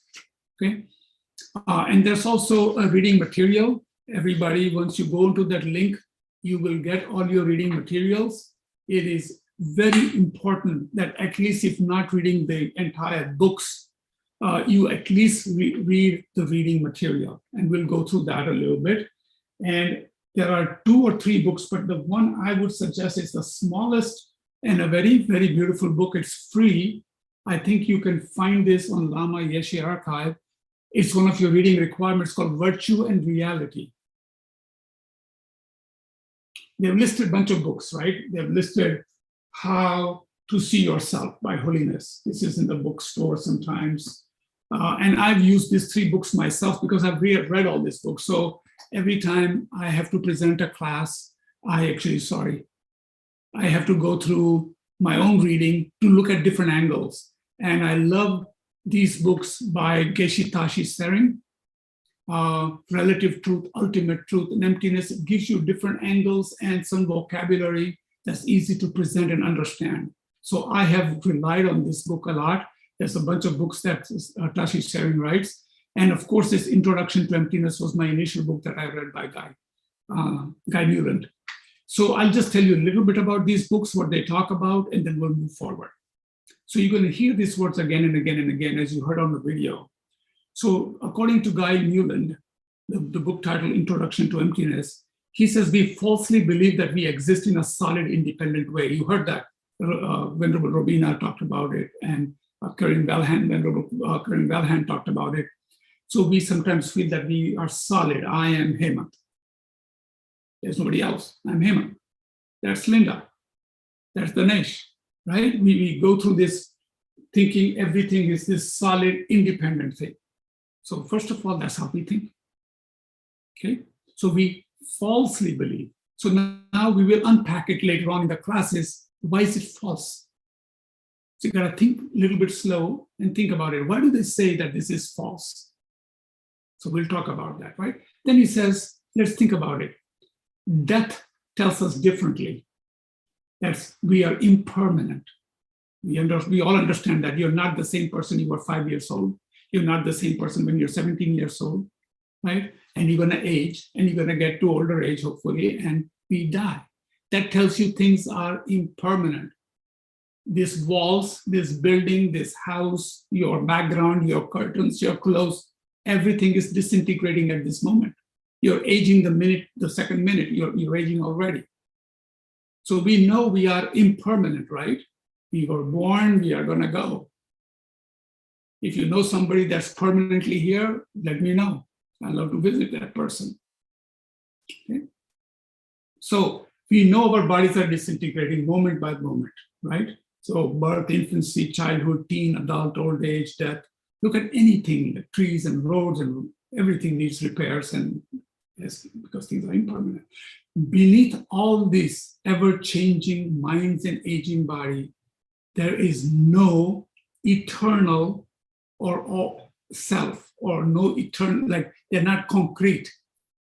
Okay. And there's also a reading material. Everybody, once you go into that link, you will get all your reading materials. It is very important that at least if not reading the entire books, you at least read the reading material, and we'll go through that a little bit. And there are 2 or 3 books, but the one I would suggest is the smallest and a very, very beautiful book. It's free. I think you can find this on Lama Yeshe Archive. It's one of your reading requirements called Virtue and Reality. They've listed a bunch of books, right? They've listed How to See Yourself by Holiness. This is in the bookstore sometimes. And I've used these 3 books myself because I've read all these books. So every time I have to present a class, I have to go through my own reading to look at different angles. And I love these books by Geshe Tashi Sering, Relative Truth, Ultimate Truth, and Emptiness. It gives you different angles and some vocabulary that's easy to present and understand. So I have relied on this book a lot. There's a bunch of books that Tashi Sering writes. And of course, this Introduction to Emptiness was my initial book that I read by Guy Newland. So I'll just tell you a little bit about these books, what they talk about, and then we'll move forward. So you're going to hear these words again and again and again, as you heard on the video. So according to Guy Newland, the book titled Introduction to Emptiness, he says, we falsely believe that we exist in a solid, independent way. You heard that. Venerable Robina talked about it, and Venerable Karen Valhan talked about it. So we sometimes feel that we are solid. I am Hemant. There's nobody else. I'm Hemant. That's Linda. That's Dinesh, right? We go through this thinking everything is this solid, independent thing. So first of all, that's how we think. Okay, so we falsely believe. So now we will unpack it later on in the classes. Why is it false? So you gotta think a little bit slow and think about it. Why do they say that this is false? So we'll talk about that, right? Then he says, let's think about it. Death tells us differently. That we are impermanent. We all understand that you're not the same person you were 5 years old. You're not the same person when you're 17 years old, right? And you're gonna age, and you're gonna get to older age, hopefully, and we die. That tells you things are impermanent. these walls, this building, this house, your background, your curtains, your clothes, everything is disintegrating at this moment. You're aging the second minute, you're aging already. So we know we are impermanent, right? We were born, we are gonna go. If you know somebody that's permanently here, let me know. I'd love to visit that person. Okay? So we know our bodies are disintegrating moment by moment, right? So birth, infancy, childhood, teen, adult, old age, death. Look at anything, the trees and roads and everything needs repairs, and yes, because things are impermanent. Beneath all this ever-changing minds and aging body, there is no eternal or self, or no eternal, like they're not concrete.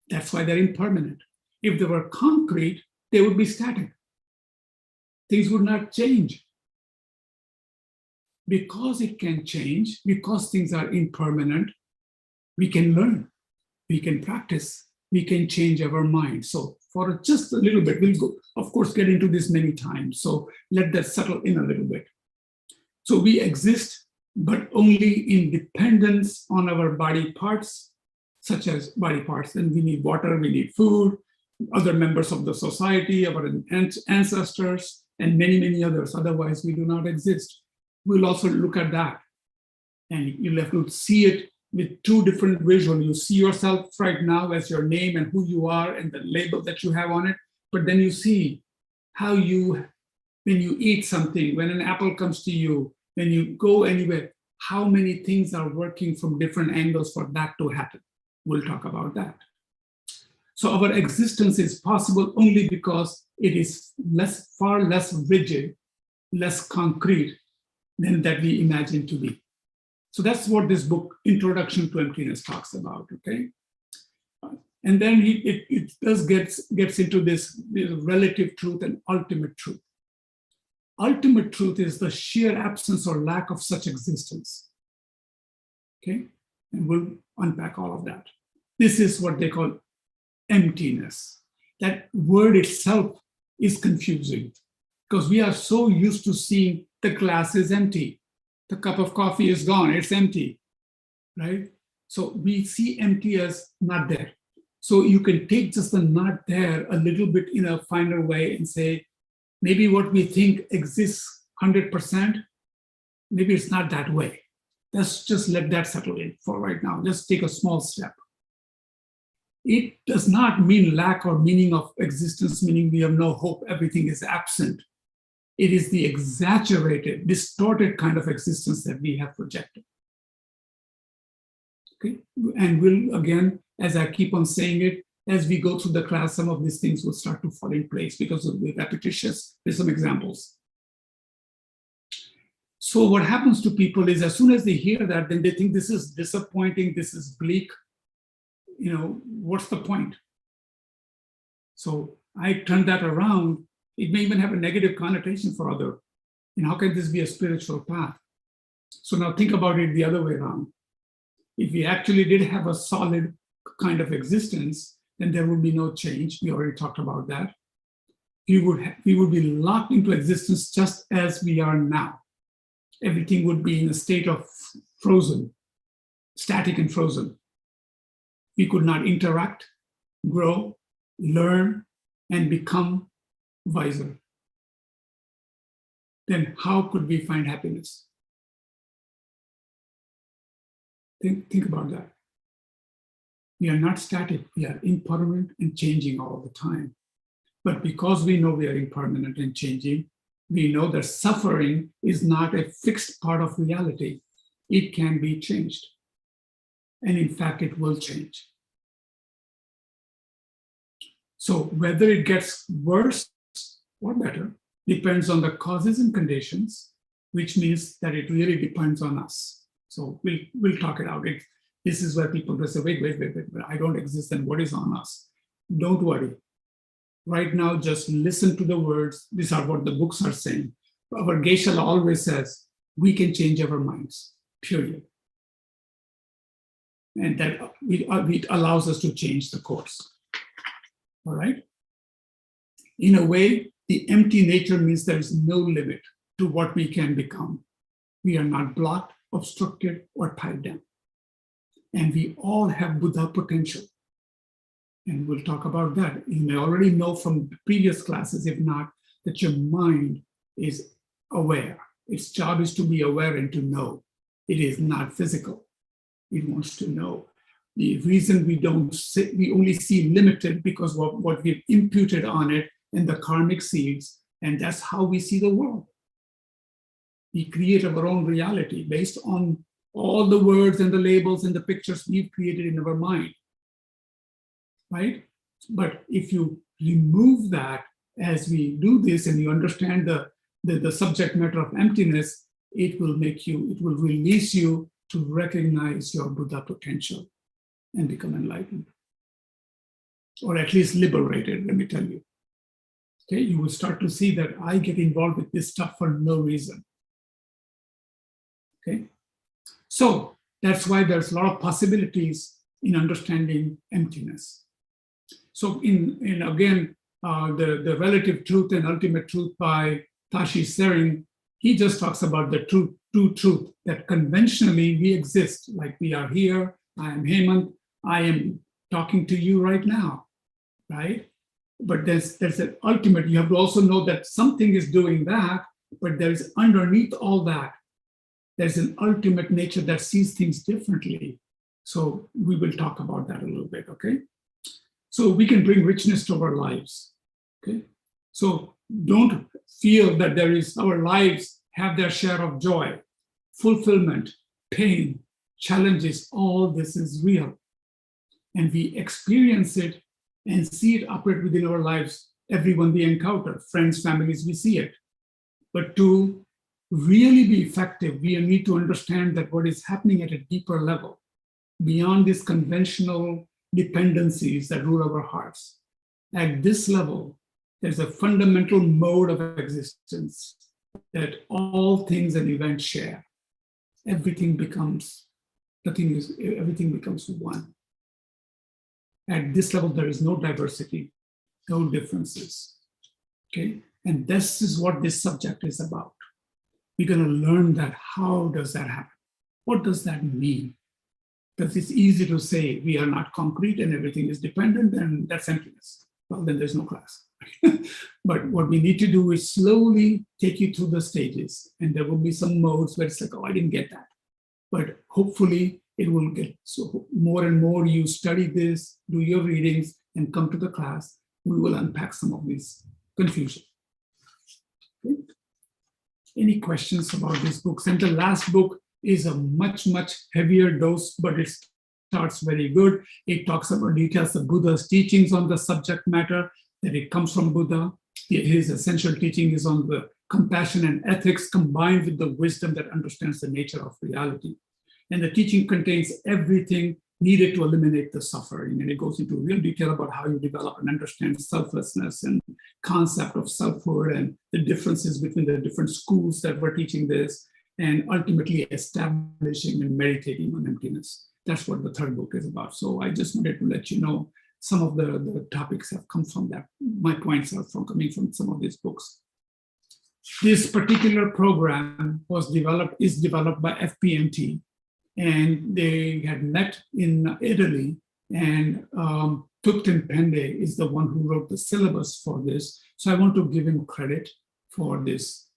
That's why they're impermanent. If they were concrete, they would be static. Things would not change. Because it can change, because things are impermanent, we can learn, we can practice, we can change our mind. So for just a little bit, we'll go, of course, get into this many times. So let that settle in a little bit. So we exist, but only in dependence on our body parts, such as body parts. And we need water, we need food, other members of the society, our ancestors, and many, many others. Otherwise, we do not exist. We'll also look at that. And you'll have to see it with two different visuals. You see yourself right now as your name and who you are and the label that you have on it. But then you see how you, when you eat something, when an apple comes to you, when you go anywhere, how many things are working from different angles for that to happen. We'll talk about that. So our existence is possible only because it is far less rigid, less concrete than that we imagine to be. So that's what this book, Introduction to Emptiness, talks about, okay? And then it does gets into this relative truth and ultimate truth. Ultimate truth is the sheer absence or lack of such existence, okay? And we'll unpack all of that. This is what they call emptiness. That word itself is confusing because we are so used to seeing the glass is empty. The cup of coffee is gone, it's empty, right? So we see empty as not there. So you can take just the not there a little bit in a finer way and say, maybe what we think exists 100%, maybe it's not that way. Let's just let that settle in for right now. Just take a small step. It does not mean lack or meaning of existence, meaning we have no hope, everything is absent. It is the exaggerated, distorted kind of existence that we have projected. Okay, and we'll, again, as I keep on saying it, as we go through the class, some of these things will start to fall in place because of the repetitious. There's some examples. So what happens to people is as soon as they hear that, then they think this is disappointing, this is bleak. You know, what's the point? So I turn that around. It may even have a negative connotation for other. And how can this be a spiritual path? So now think about it the other way around. If we actually did have a solid kind of existence, then there would be no change. We already talked about that. We would be locked into existence just as we are now. Everything would be in a state of frozen, static and frozen. We could not interact, grow, learn, and become wiser. Then how could we find happiness? Think about that. We are not static, we are impermanent and changing all the time. But because we know we are impermanent and changing, we know that suffering is not a fixed part of reality. It can be changed. And in fact, it will change. So whether it gets worse or better depends on the causes and conditions, which means that it really depends on us. So we'll talk it out. This is where people will say, wait, but I don't exist, and what is on us? Don't worry. Right now, just listen to the words. These are what the books are saying. Our Geshe always says, we can change our minds, period. And that it allows us to change the course. All right? In a way, the empty nature means there is no limit. to what we can become. We are not blocked, obstructed, or tied down. And we all have Buddha potential. And we'll talk about that. You may already know from previous classes, if not, that your mind is aware. Its job is to be aware and to know. It is not physical. It wants to know. The reason we only see limited because what we've imputed on it and the karmic seeds, and that's how we see the world. We create our own reality based on all the words and the labels and the pictures we've created in our mind, right? But if you remove that as we do this and you understand the subject matter of emptiness, it will release you to recognize your Buddha potential and become enlightened, or at least liberated, let me tell you. Okay, you will start to see that I get involved with this stuff for no reason. Okay, so that's why there's a lot of possibilities in understanding emptiness. So again, the Relative Truth and Ultimate Truth by Tashi Sering, he just talks about the true truth, that conventionally we exist, like we are here, I am Hemant, I am talking to you right now, right? But there's an ultimate, you have to also know that something is doing that, but there's underneath all that, there's an ultimate nature that sees things differently. So we will talk about that a little bit, okay? So we can bring richness to our lives, okay? So don't feel that our lives have their share of joy, fulfillment, pain, challenges, all this is real. And we experience it and see it operate within our lives, everyone we encounter, friends, families, we see it. But to really be effective, we need to understand that what is happening at a deeper level, beyond these conventional dependencies that rule our hearts. At this level, there's a fundamental mode of existence that all things and events share. Everything becomes one. At this level, there is no diversity, no differences, okay? And this is what this subject is about. We're gonna learn that. How does that happen? What does that mean? Because it's easy to say we are not concrete and everything is dependent, and that's emptiness. Well, then there's no class. But what we need to do is slowly take you through the stages, and there will be some modes where it's like, oh, I didn't get that. But hopefully it will get, so more and more you study this, do your readings, and come to the class, we will unpack some of these confusion. Okay. Any questions about these books? And the last book is a much, much heavier dose, but it starts very good. It talks about details of Buddha's teachings on the subject matter, that it comes from Buddha. His essential teaching is on the compassion and ethics combined with the wisdom that understands the nature of reality. And the teaching contains everything needed to eliminate the suffering. And it goes into real detail about how you develop and understand selflessness and concept of selfhood and the differences between the different schools that were teaching this, and ultimately establishing and meditating on emptiness. That's what the third book is about. So I just wanted to let you know some of the topics have come from that. My points are coming from some of these books. This particular program is developed by FPMT, and they had met in Italy, and Thupten Pende is the one who wrote the syllabus for this. So I want to give him credit for this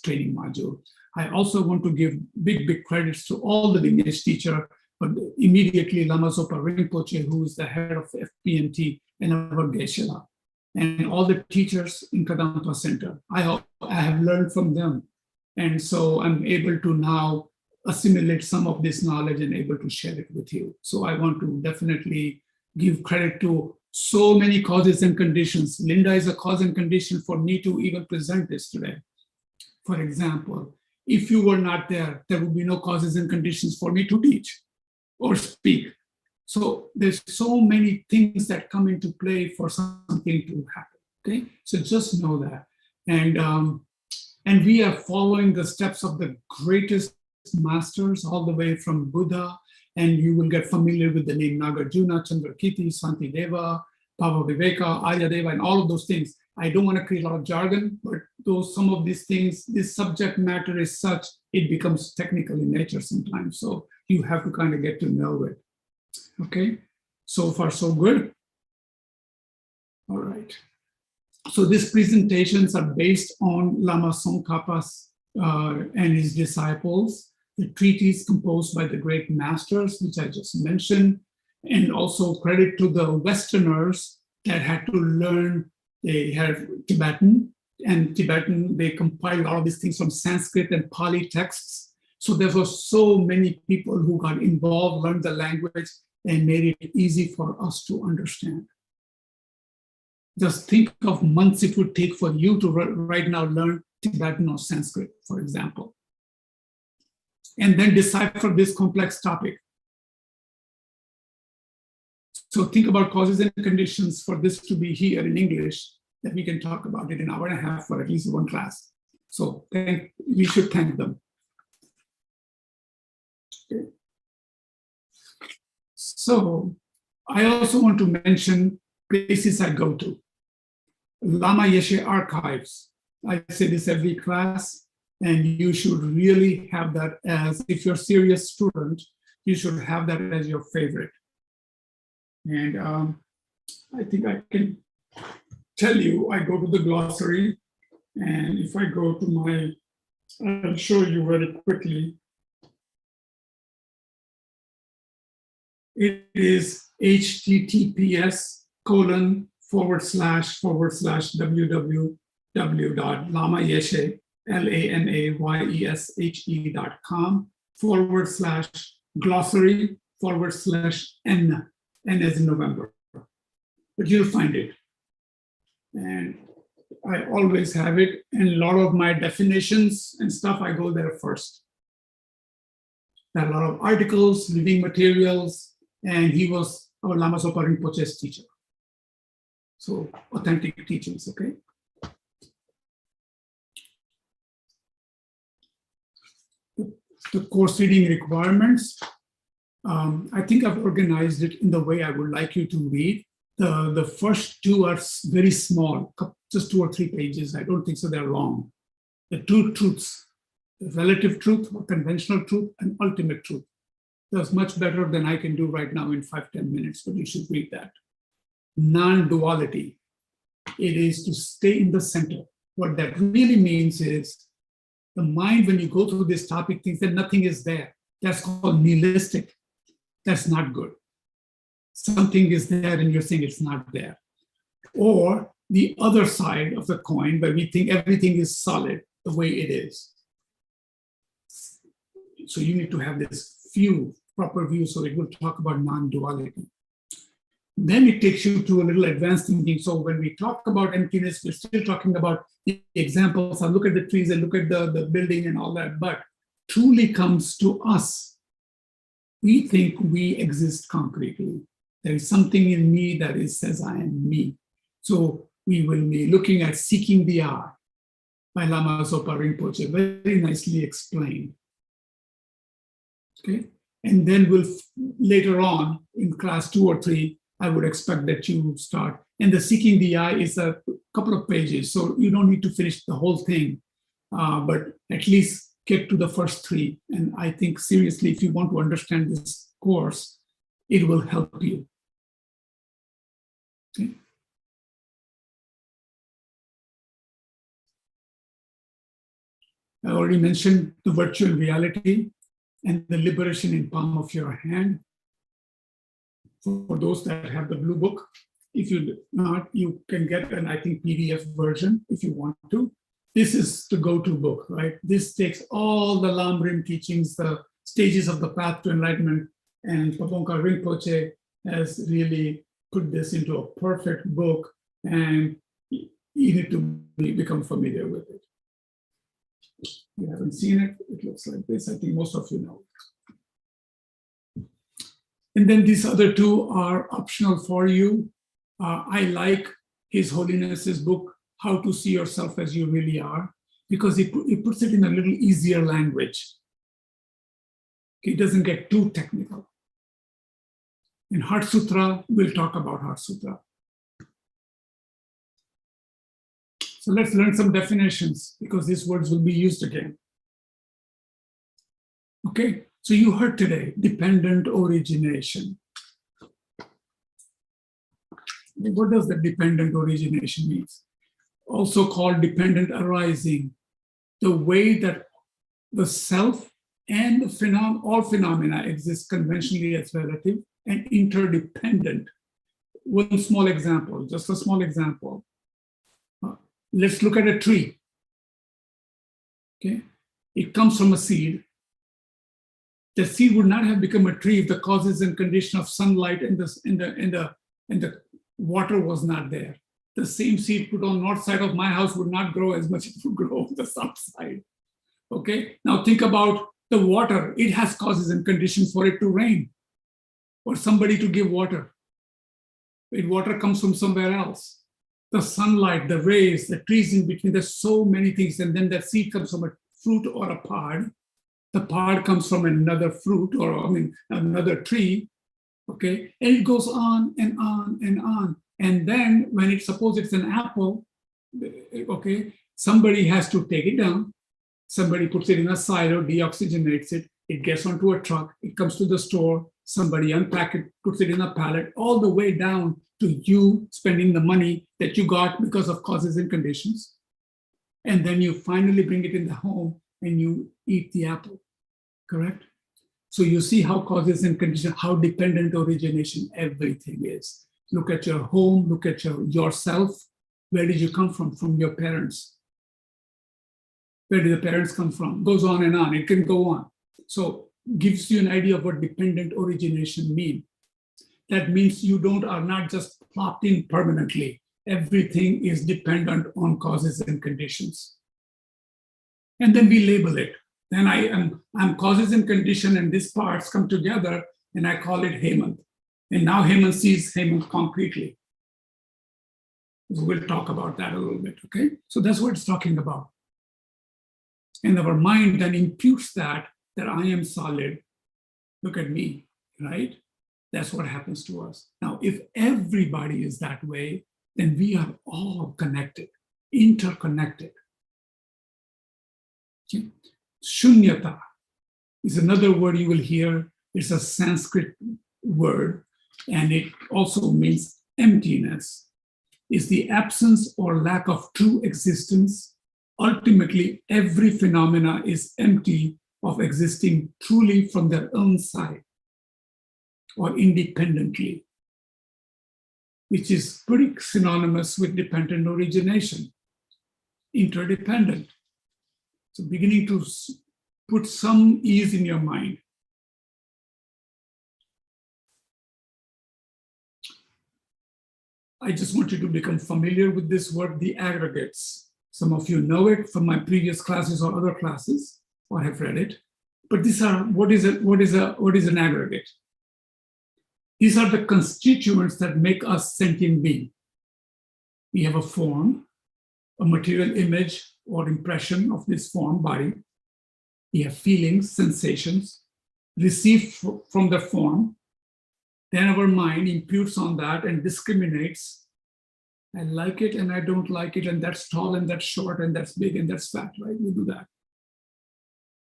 training module. I also want to give big credits to all the lineage teacher, but immediately Lama Zopa Rinpoche, who is the head of FPMT, and our Geshe-la, and all the teachers in Kadampa Center. I have learned from them. And so I'm able to now assimilate some of this knowledge and able to share it with you. So I want to definitely give credit to so many causes and conditions. Linda is a cause and condition for me to even present this today. For example, if you were not there, there would be no causes and conditions for me to teach or speak. So there's so many things that come into play for something to happen, okay? So just know that. And we are following the steps of the greatest masters all the way from Buddha, and you will get familiar with the name Nagarjuna, Chandrakirti, Santideva, Bhava Viveka, Aryadeva, and all of those things. I don't want to create a lot of jargon, but those some of these things, this subject matter is such, it becomes technical in nature sometimes. So you have to kind of get to know it. Okay, so far so good. All right. So these presentations are based on Lama Tsongkhapa's and his disciples, the treatise composed by the great masters, which I just mentioned, and also credit to the Westerners that had to learn. They have Tibetan, and Tibetan, they compiled all these things from Sanskrit and Pali texts. So there were so many people who got involved, learned the language, and made it easy for us to understand. Just think of months it would take for you to right now learn Tibetan or Sanskrit, for example, and then decipher this complex topic. So think about causes and conditions for this to be here in English, that we can talk about it in an hour and a half for at least one class. So we should thank them. Okay. So I also want to mention places I go to. Lama Yeshe Archives. I say this every class, and you should really have that as, if you're a serious student, you should have that as your favorite. And I think I can tell you, I go to the glossary, and if I go to my, I'll show you very quickly. It is https://www.lamayeshe.com/glossary/n, N as in November. But you'll find it. And I always have it. And a lot of my definitions and stuff, I go there first. There are a lot of articles, living materials, and he was our Lama Zopa Rinpoche's teacher. So authentic teachings, okay? The course reading requirements, I think I've organized it in the way I would like you to read. The first two are very small, just 2 or 3 pages. I don't think so they're long. The 2 truths, the relative truth or conventional truth and ultimate truth. That's much better than I can do right now in 5-10 minutes, but you should read that. Non-duality. It is to stay in the center. What that really means is the mind, when you go through this topic, thinks that nothing is there. That's called nihilistic. That's not good. Something is there and you're saying it's not there. Or the other side of the coin, where we think everything is solid the way it is. So you need to have this proper view, so it will talk about non-duality. Then it takes you to a little advanced thinking. So when we talk about emptiness, we're still talking about the examples. I look at the trees and look at the building and all that, but truly comes to us. We think we exist concretely. There is something in me that says I am me. So we will be looking at Seeking the I by Lama Zopa Rinpoche, very nicely explained. Okay, and then we'll later on in class 2 or 3, I would expect that you start. And the Seeking the I is a couple of pages, so you don't need to finish the whole thing, but at least get to the first 3. And I think seriously, if you want to understand this course, it will help you. Okay. I already mentioned the virtual reality and the liberation in palm of your hand. For those that have the blue book, if you do not, you can get an, I think, PDF version if you want to. This is the go-to book, right? This takes all the Lam Rim teachings, the stages of the path to enlightenment, and Kadampa Rinpoche has really put this into a perfect book, and you need to become familiar with it. If you haven't seen it, it looks like this. I think most of you know it. And then these other 2 are optional for you. I like His Holiness's book, How to See Yourself as You Really Are, because it puts it in a little easier language. It doesn't get too technical. In Heart Sutra, we'll talk about Heart Sutra. So let's learn some definitions because these words will be used again. Okay, so you heard today, dependent origination. What does the dependent origination mean? Also called dependent arising. The way that the self and the all phenomena exist conventionally as relative and interdependent. One small example, just a small example. Let's look at a tree. Okay, it comes from a seed. The seed would not have become a tree if the causes and condition of sunlight and the water was not there. The same seed put on north side of my house would not grow as much as it would grow on the south side. Okay, now think about the water. It has causes and conditions for it to rain or somebody to give water. Water comes from somewhere else. The sunlight, the rays, the trees in between, there's so many things. And then that seed comes from a fruit or a pod. The pod comes from another fruit or another tree. Okay, and it goes on and on and on. And then when suppose it's an apple, okay, somebody has to take it down. Somebody puts it in a silo, deoxygenates it. It gets onto a truck. It comes to the store. Somebody unpacks it, puts it in a pallet, all the way down to you spending the money that you got because of causes and conditions. And then you finally bring it in the home and you eat the apple, correct? So you see how causes and conditions, how dependent origination everything is. Look at your home, look at yourself. Where did you come from? From your parents. Where did the parents come from? Goes on and on. It can go on. So gives you an idea of what dependent origination means. That means you are not just plopped in permanently. Everything is dependent on causes and conditions. And then we label it. Then I'm causes and condition, and these parts come together, and I call it Hemant. And now Hemant sees Hemant concretely. So we'll talk about that a little bit, okay? So that's what it's talking about. And our mind then imputes that I am solid. Look at me, right? That's what happens to us. Now, if everybody is that way, then we are all connected, interconnected. Okay? Shunyata is another word you will hear. It's a Sanskrit word, and it also means emptiness. It's the absence or lack of true existence. Ultimately, every phenomena is empty of existing truly from their own side or independently, which is pretty synonymous with dependent origination, interdependent. So beginning to put some ease in your mind. I just want you to become familiar with this word, the aggregates. Some of you know it from my previous classes or other classes, or have read it. But these are, what is an aggregate? These are the constituents that make us sentient being. We have a form, a material image or impression of this form, body. We have feelings, sensations, received from the form. Then our mind imputes on that and discriminates. I like it and I don't like it, and that's tall and that's short and that's big and that's fat, right? We do that.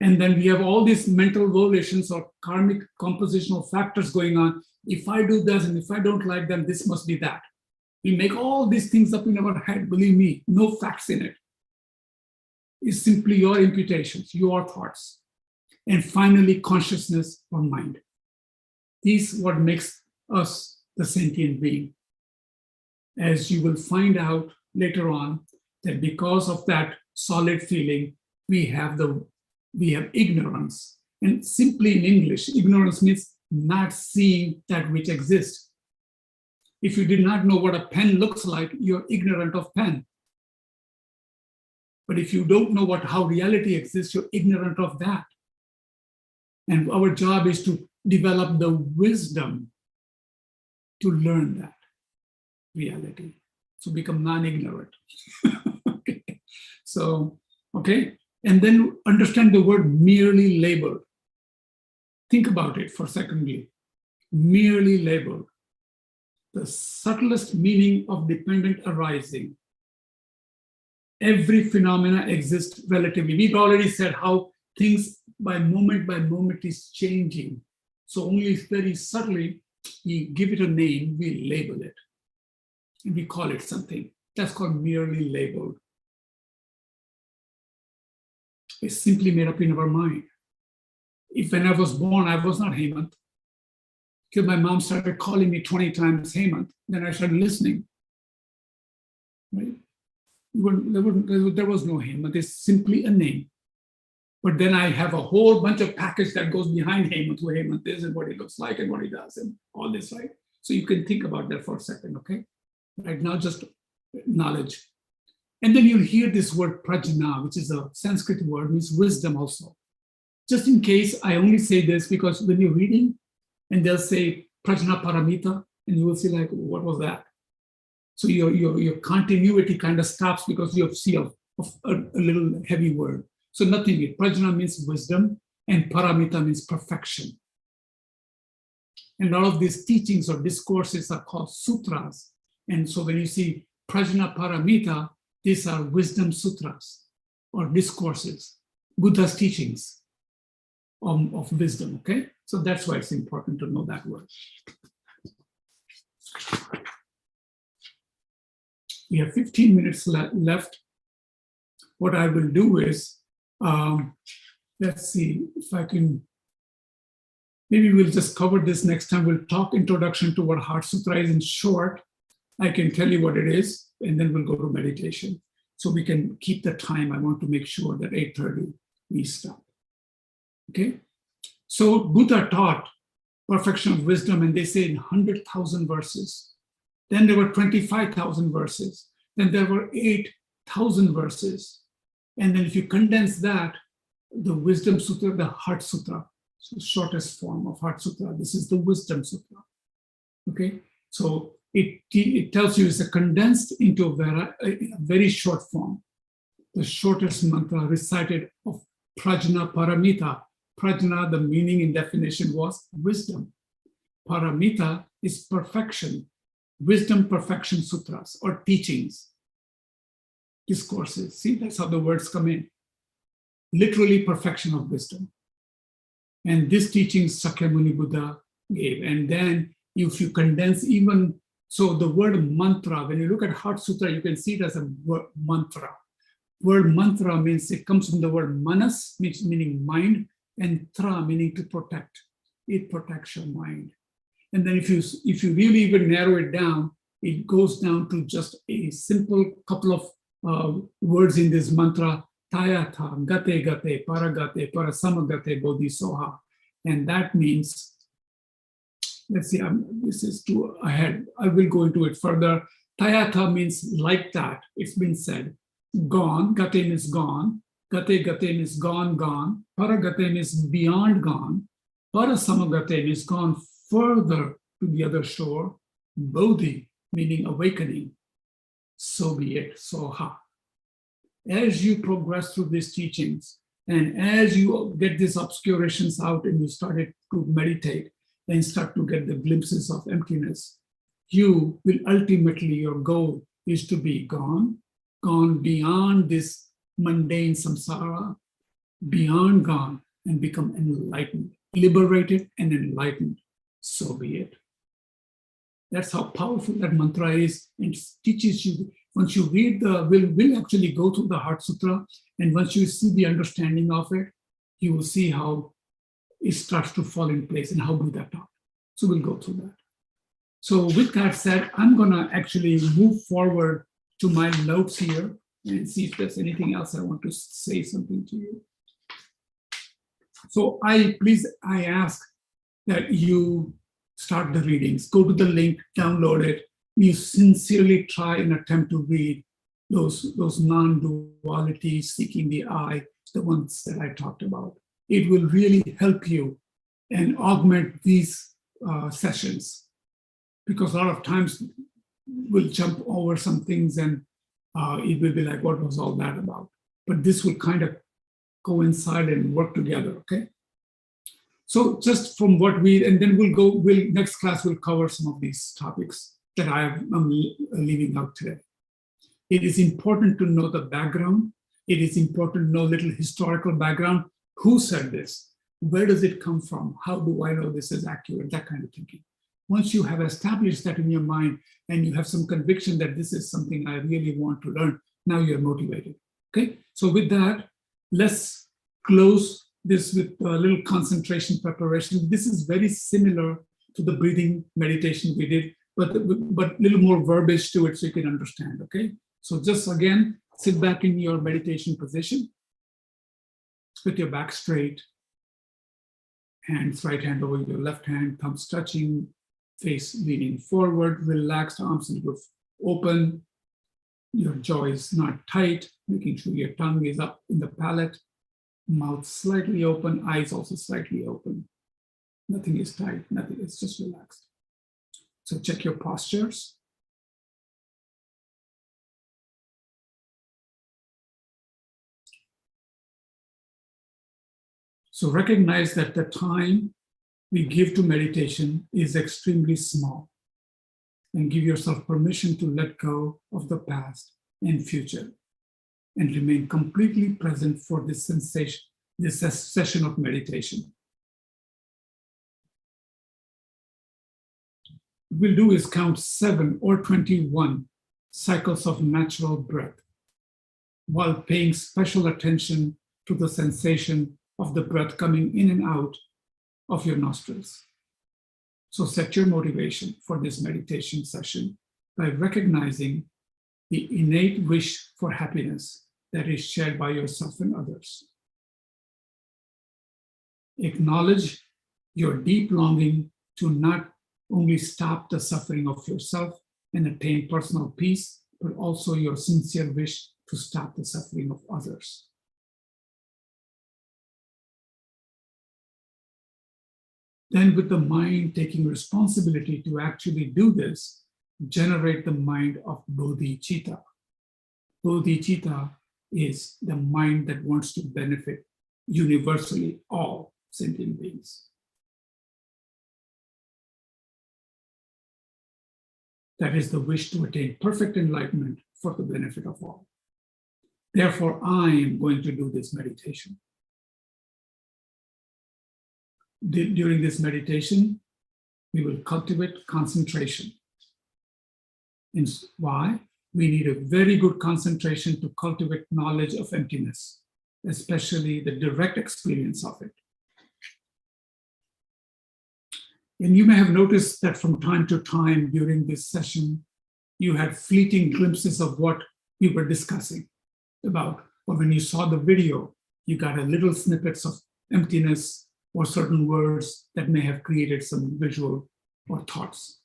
And then we have all these mental volitions or karmic compositional factors going on. If I do this and if I don't like them, this must be that. We make all these things up in our head, believe me, no facts in it. It's simply your imputations, your thoughts. And finally, consciousness or mind. This is what makes us the sentient being. As you will find out later on, that because of that solid feeling, we have ignorance. And simply in English, ignorance means not seeing that which exists. If you did not know what a pen looks like, you're ignorant of pen. But if you don't know how reality exists, you're ignorant of that. And our job is to develop the wisdom to learn that reality. So become non-ignorant. Okay. So, okay. And then understand the word merely labeled. Think about it for a second. Merely labeled. The subtlest meaning of dependent arising every phenomena exists relatively. We've already said how things by moment is changing. So only very subtly, we give it a name, we label it, and we call it something. That's called merely labeled. It's simply made up in our mind. If when I was born, I was not Hemant, because my mom started calling me 20 times Hemant, then I started listening. Right? There was no Hemant, it's simply a name. But then I have a whole bunch of package that goes behind Hemant, who Hemant is and what he looks like and what he does and all this, right? So you can think about that for a second, okay? Right now, just knowledge. And then you'll hear this word prajna, which is a Sanskrit word, means wisdom also. Just in case, I only say this because when you're reading and they'll say prajna paramita, and you will see like, what was that? So your continuity kind of stops because you see a little heavy word. So nothing, prajna means wisdom and paramita means perfection. And all of these teachings or discourses are called sutras. And so when you see prajna paramita, these are wisdom sutras or discourses, Buddha's teachings of wisdom, okay? So that's why it's important to know that word. We have 15 minutes left. What I will do is, let's see if I can, maybe we'll just cover this next time. We'll talk introduction to what Heart Sutra is in short. I can tell you what it is, and then we'll go to meditation. So we can keep the time. I want to make sure that 8:30 we stop. Okay? So Buddha taught perfection of wisdom, and they say in 100,000 verses. Then there were 25,000 verses. Then there were 8,000 verses. And then if you condense that, the Wisdom Sutra, the Heart Sutra, so the shortest form of Heart Sutra, this is the Wisdom Sutra. Okay? So it tells you it's condensed into a very short form. The shortest mantra recited of prajna paramita. Prajna, the meaning and definition was wisdom. Paramita is perfection. Wisdom perfection sutras or teachings, discourses. See, that's how the words come in. Literally perfection of wisdom. And this teaching Sakyamuni Buddha gave. And then if you condense even, so the word mantra, when you look at Heart Sutra, you can see it as a word mantra. Word mantra means, it comes from the word manas, meaning mind, and tra, meaning to protect. It protects your mind. And then if you really even narrow it down, it goes down to just a simple couple of words in this mantra, tayatha, gate gate, paragate, parasamagate, bodhisoha. And that means, let's see, this is too ahead. I will go into it further. Tayatha means like that, it's been said. Gone, gate means gone. Gate means gone, gone. Paragate means beyond gone. Parasamagate means gone further to the other shore. Bodhi, meaning awakening. So be it, soha. As you progress through these teachings, and as you get these obscurations out and you started to meditate and start to get the glimpses of emptiness, you will ultimately, your goal is to be gone beyond this mundane samsara, beyond gone, and become enlightened, liberated and enlightened. So be it. That's how powerful that mantra is, and it teaches you. Once you read we'll actually go through the Heart Sutra, and once you see the understanding of it, you will see how it starts to fall in place and how Buddha taught. So we'll go through that. So with that said, I'm gonna actually move forward to my notes here and see if there's anything else I want to say something to you. So I ask that you start the readings, go to the link, download it. You sincerely try and attempt to read those non-dualities, seeking the I, the ones that I talked about. It will really help you and augment these sessions, because a lot of times we'll jump over some things and it will be like, what was all that about? But this will kind of coincide and work together, okay? So just from what and then next class we'll cover some of these topics that I'm leaving out today. It is important to know the background. It is important to know little historical background. Who said this? Where does it come from? How do I know this is accurate? That kind of thinking. Once you have established that in your mind and you have some conviction that this is something I really want to learn, now you're motivated. Okay, so with that, let's close this with a little concentration preparation. This is very similar to the breathing meditation we did, but a little more verbiage to it so you can understand, okay? So just again, sit back in your meditation position with your back straight, hands, right hand over your left hand, thumbs touching, face leaning forward, relaxed, arms and roof open, your jaw is not tight, making sure your tongue is up in the palate, mouth slightly open, eyes also slightly open. Nothing is tight, nothing, it's just relaxed. So check your postures. So recognize that the time we give to meditation is extremely small, and give yourself permission to let go of the past and future and remain completely present for this sensation, this session of meditation. What we'll do is count 7 or 21 cycles of natural breath while paying special attention to the sensation of the breath coming in and out of your nostrils. So set your motivation for this meditation session by recognizing the innate wish for happiness that is shared by yourself and others. Acknowledge your deep longing to not only stop the suffering of yourself and attain personal peace, but also your sincere wish to stop the suffering of others. Then, with the mind taking responsibility to actually do this, generate the mind of bodhicitta. Bodhicitta is the mind that wants to benefit universally all sentient beings. That is the wish to attain perfect enlightenment for the benefit of all. Therefore, I am going to do this meditation. During this meditation, we will cultivate concentration. And why? We need a very good concentration to cultivate knowledge of emptiness, especially the direct experience of it. And you may have noticed that from time to time during this session, you had fleeting glimpses of what we were discussing about. Or when you saw the video, you got a little snippets of emptiness or certain words that may have created some visual or thoughts.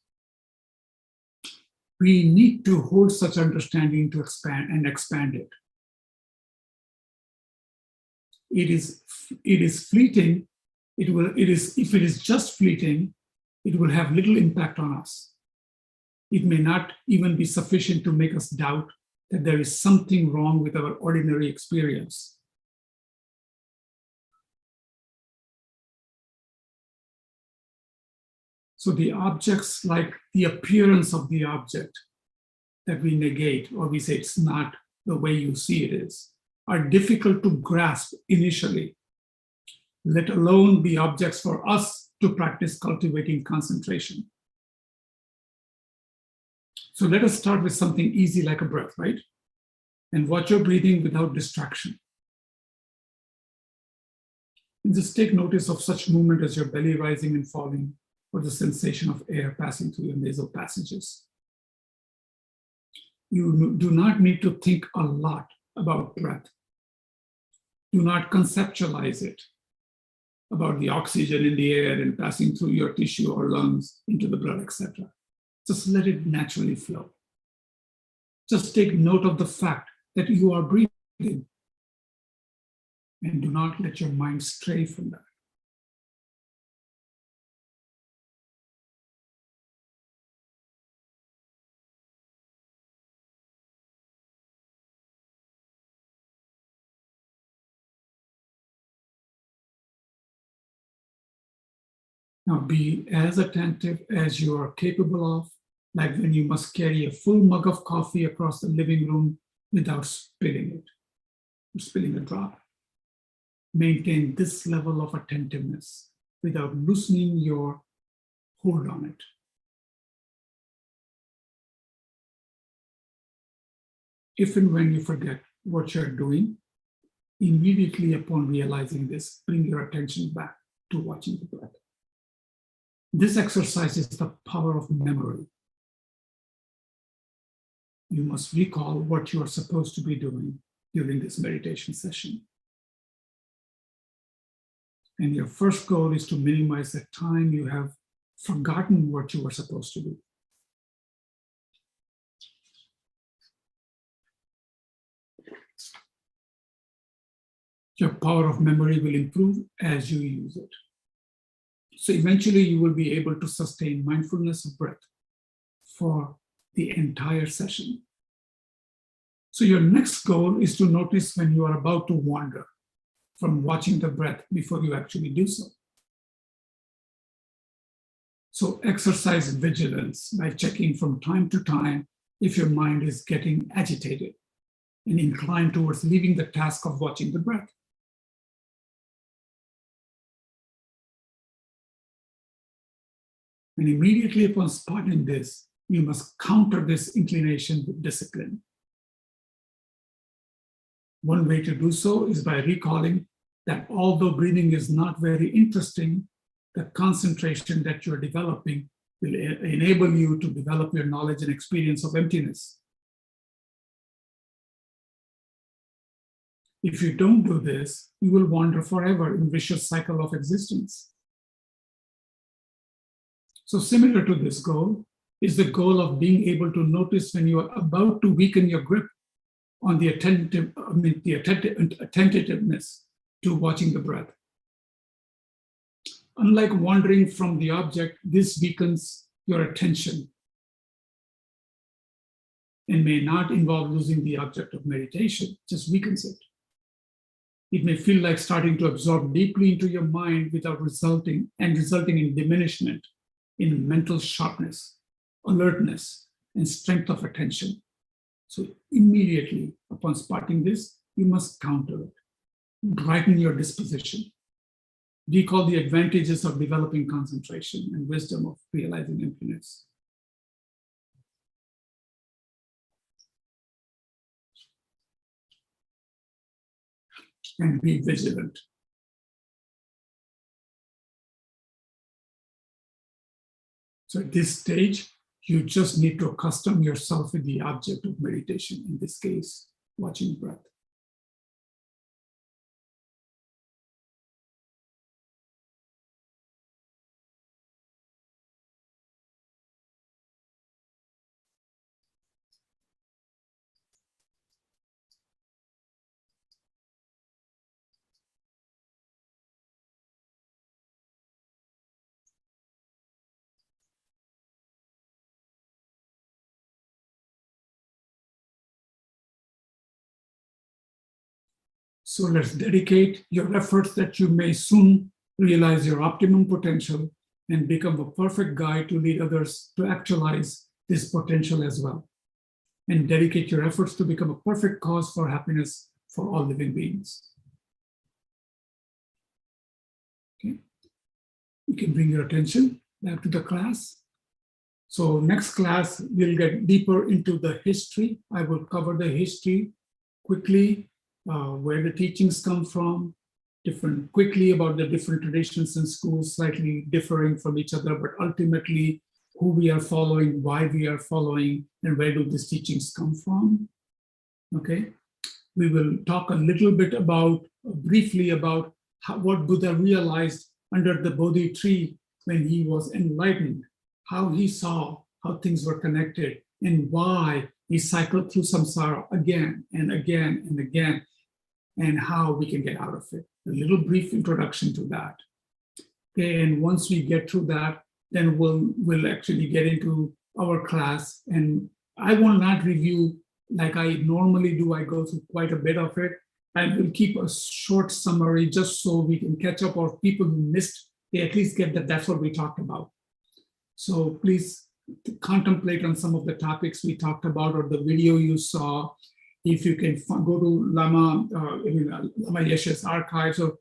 We need to hold such understanding to expand it. It is fleeting. If it is just fleeting, it will have little impact on us. It may not even be sufficient to make us doubt that there is something wrong with our ordinary experience. So the objects, like the appearance of the object that we negate, or we say it's not the way you see it is, are difficult to grasp initially, let alone be objects for us to practice cultivating concentration. So let us start with something easy like a breath, right? And watch your breathing without distraction. And just take notice of such movement as your belly rising and falling, or the sensation of air passing through your nasal passages. You do not need to think a lot about breath. Do not conceptualize it about the oxygen in the air and passing through your tissue or lungs into the blood, etc. Just let it naturally flow. Just take note of the fact that you are breathing, and do not let your mind stray from that. Now be as attentive as you are capable of like when you must carry a full mug of coffee across the living room without spilling it, or spilling a drop. Maintain this level of attentiveness without loosening your hold on it. If and when you forget what you're doing, immediately upon realizing this, bring your attention back to watching the breath. This exercise is the power of memory. You must recall what you are supposed to be doing during this meditation session. And your first goal is to minimize the time you have forgotten what you were supposed to do. Your power of memory will improve as you use it. So eventually you will be able to sustain mindfulness of breath for the entire session. So your next goal is to notice when you are about to wander from watching the breath before you actually do so. So exercise vigilance by checking from time to time if your mind is getting agitated and inclined towards leaving the task of watching the breath. And immediately upon spotting this, you must counter this inclination with discipline. One way to do so is by recalling that although breathing is not very interesting, the concentration that you're developing will enable you to develop your knowledge and experience of emptiness. If you don't do this, you will wander forever in vicious cycle of existence. So similar to this goal is the goal of being able to notice when you are about to weaken your grip on the attentiveness to watching the breath. Unlike wandering from the object, this weakens your attention and may not involve losing the object of meditation, just weakens it. It may feel like starting to absorb deeply into your mind without resulting in diminishment in mental sharpness, alertness, and strength of attention. So immediately upon spotting this, you must counter it. Brighten your disposition. Recall the advantages of developing concentration and wisdom of realizing emptiness. And be vigilant. So at this stage, you just need to accustom yourself with the object of meditation, in this case, watching breath. So let's dedicate your efforts that you may soon realize your optimum potential and become a perfect guide to lead others to actualize this potential as well. And dedicate your efforts to become a perfect cause for happiness for all living beings. Okay. You can bring your attention back to the class. So next class, we'll get deeper into the history. I will cover the history quickly, where the teachings come from, quickly about the different traditions and schools, slightly differing from each other, but ultimately who we are following, why we are following, and where do these teachings come from. Okay, we will talk a little bit briefly about what Buddha realized under the Bodhi tree when he was enlightened, how he saw how things were connected, and why he cycled through samsara again and again and again, and how we can get out of it. A little brief introduction to that. Okay, and once we get through that, then we'll actually get into our class. And I will not review like I normally do. I go through quite a bit of it. I will keep a short summary just so we can catch up, or people who missed, they at least get that that's what we talked about. So please contemplate on some of the topics we talked about or the video you saw, if you can go to Lama Yeshe's archives or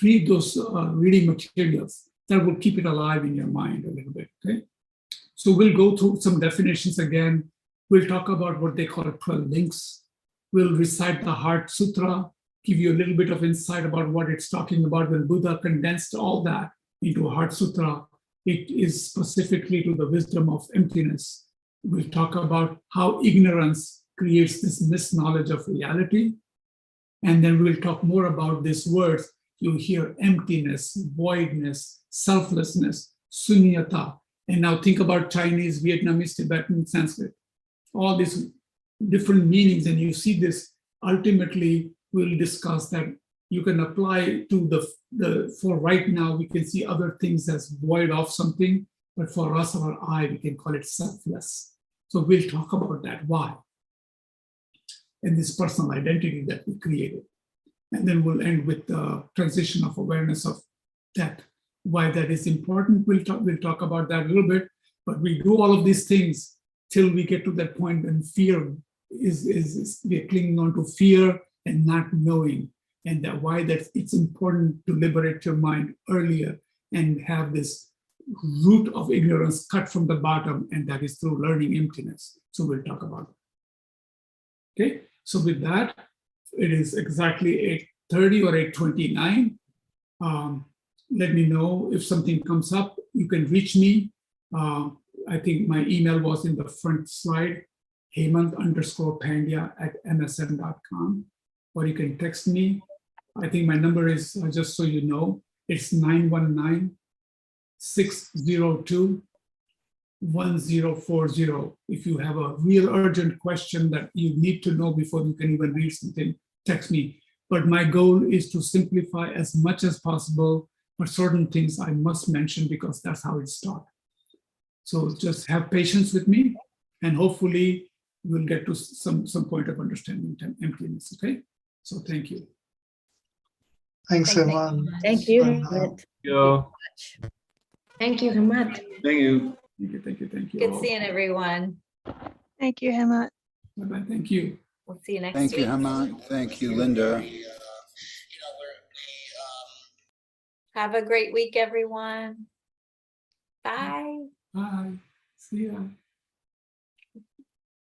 read those reading materials, that will keep it alive in your mind a little bit, okay? So we'll go through some definitions again. We'll talk about what they call 12 links. We'll recite the Heart Sutra, give you a little bit of insight about what it's talking about. When Buddha condensed all that into a Heart Sutra, it is specifically to the wisdom of emptiness. We'll talk about how ignorance creates this misknowledge of reality. And then we'll talk more about these words. You hear emptiness, voidness, selflessness, sunyata. And now think about Chinese, Vietnamese, Tibetan, Sanskrit. All these different meanings, and you see this. Ultimately, we'll discuss that you can apply to for right now, we can see other things as void of something, but for us, our eye, we can call it selfless. So we'll talk about that, why? And this personal identity that we created. And then we'll end with the transition of awareness of death. Why that is important, we'll talk about that a little bit, but we do all of these things till we get to that point when fear we're clinging on to fear and not knowing, and that why that it's important to liberate your mind earlier and have this root of ignorance cut from the bottom, and that is through learning emptiness. So we'll talk about it. Okay, so with that, it is exactly 8:30 or 8:29. Let me know if something comes up. You can reach me. I think my email was in the front slide, hemant_pandya@msn.com, or you can text me. I think my number is, just so you know, it's 919-602-1040. If you have a real urgent question that you need to know before you can even read something, text me. But my goal is to simplify as much as possible, but certain things I must mention because that's how it's taught. So just have patience with me, and hopefully we'll get to some point of understanding emptiness, okay? So thank you. Thanks, Thank you. Hemant. Thank you. Bye now. Thank you, Hemant. Thank you. Thank you. Good all. seeing everyone. Thank you, Hemant. Bye-bye, thank you. We'll see you next Thank week. you, Hemant. Thank you, Linda. Have a great week, everyone. Bye. Bye. See ya.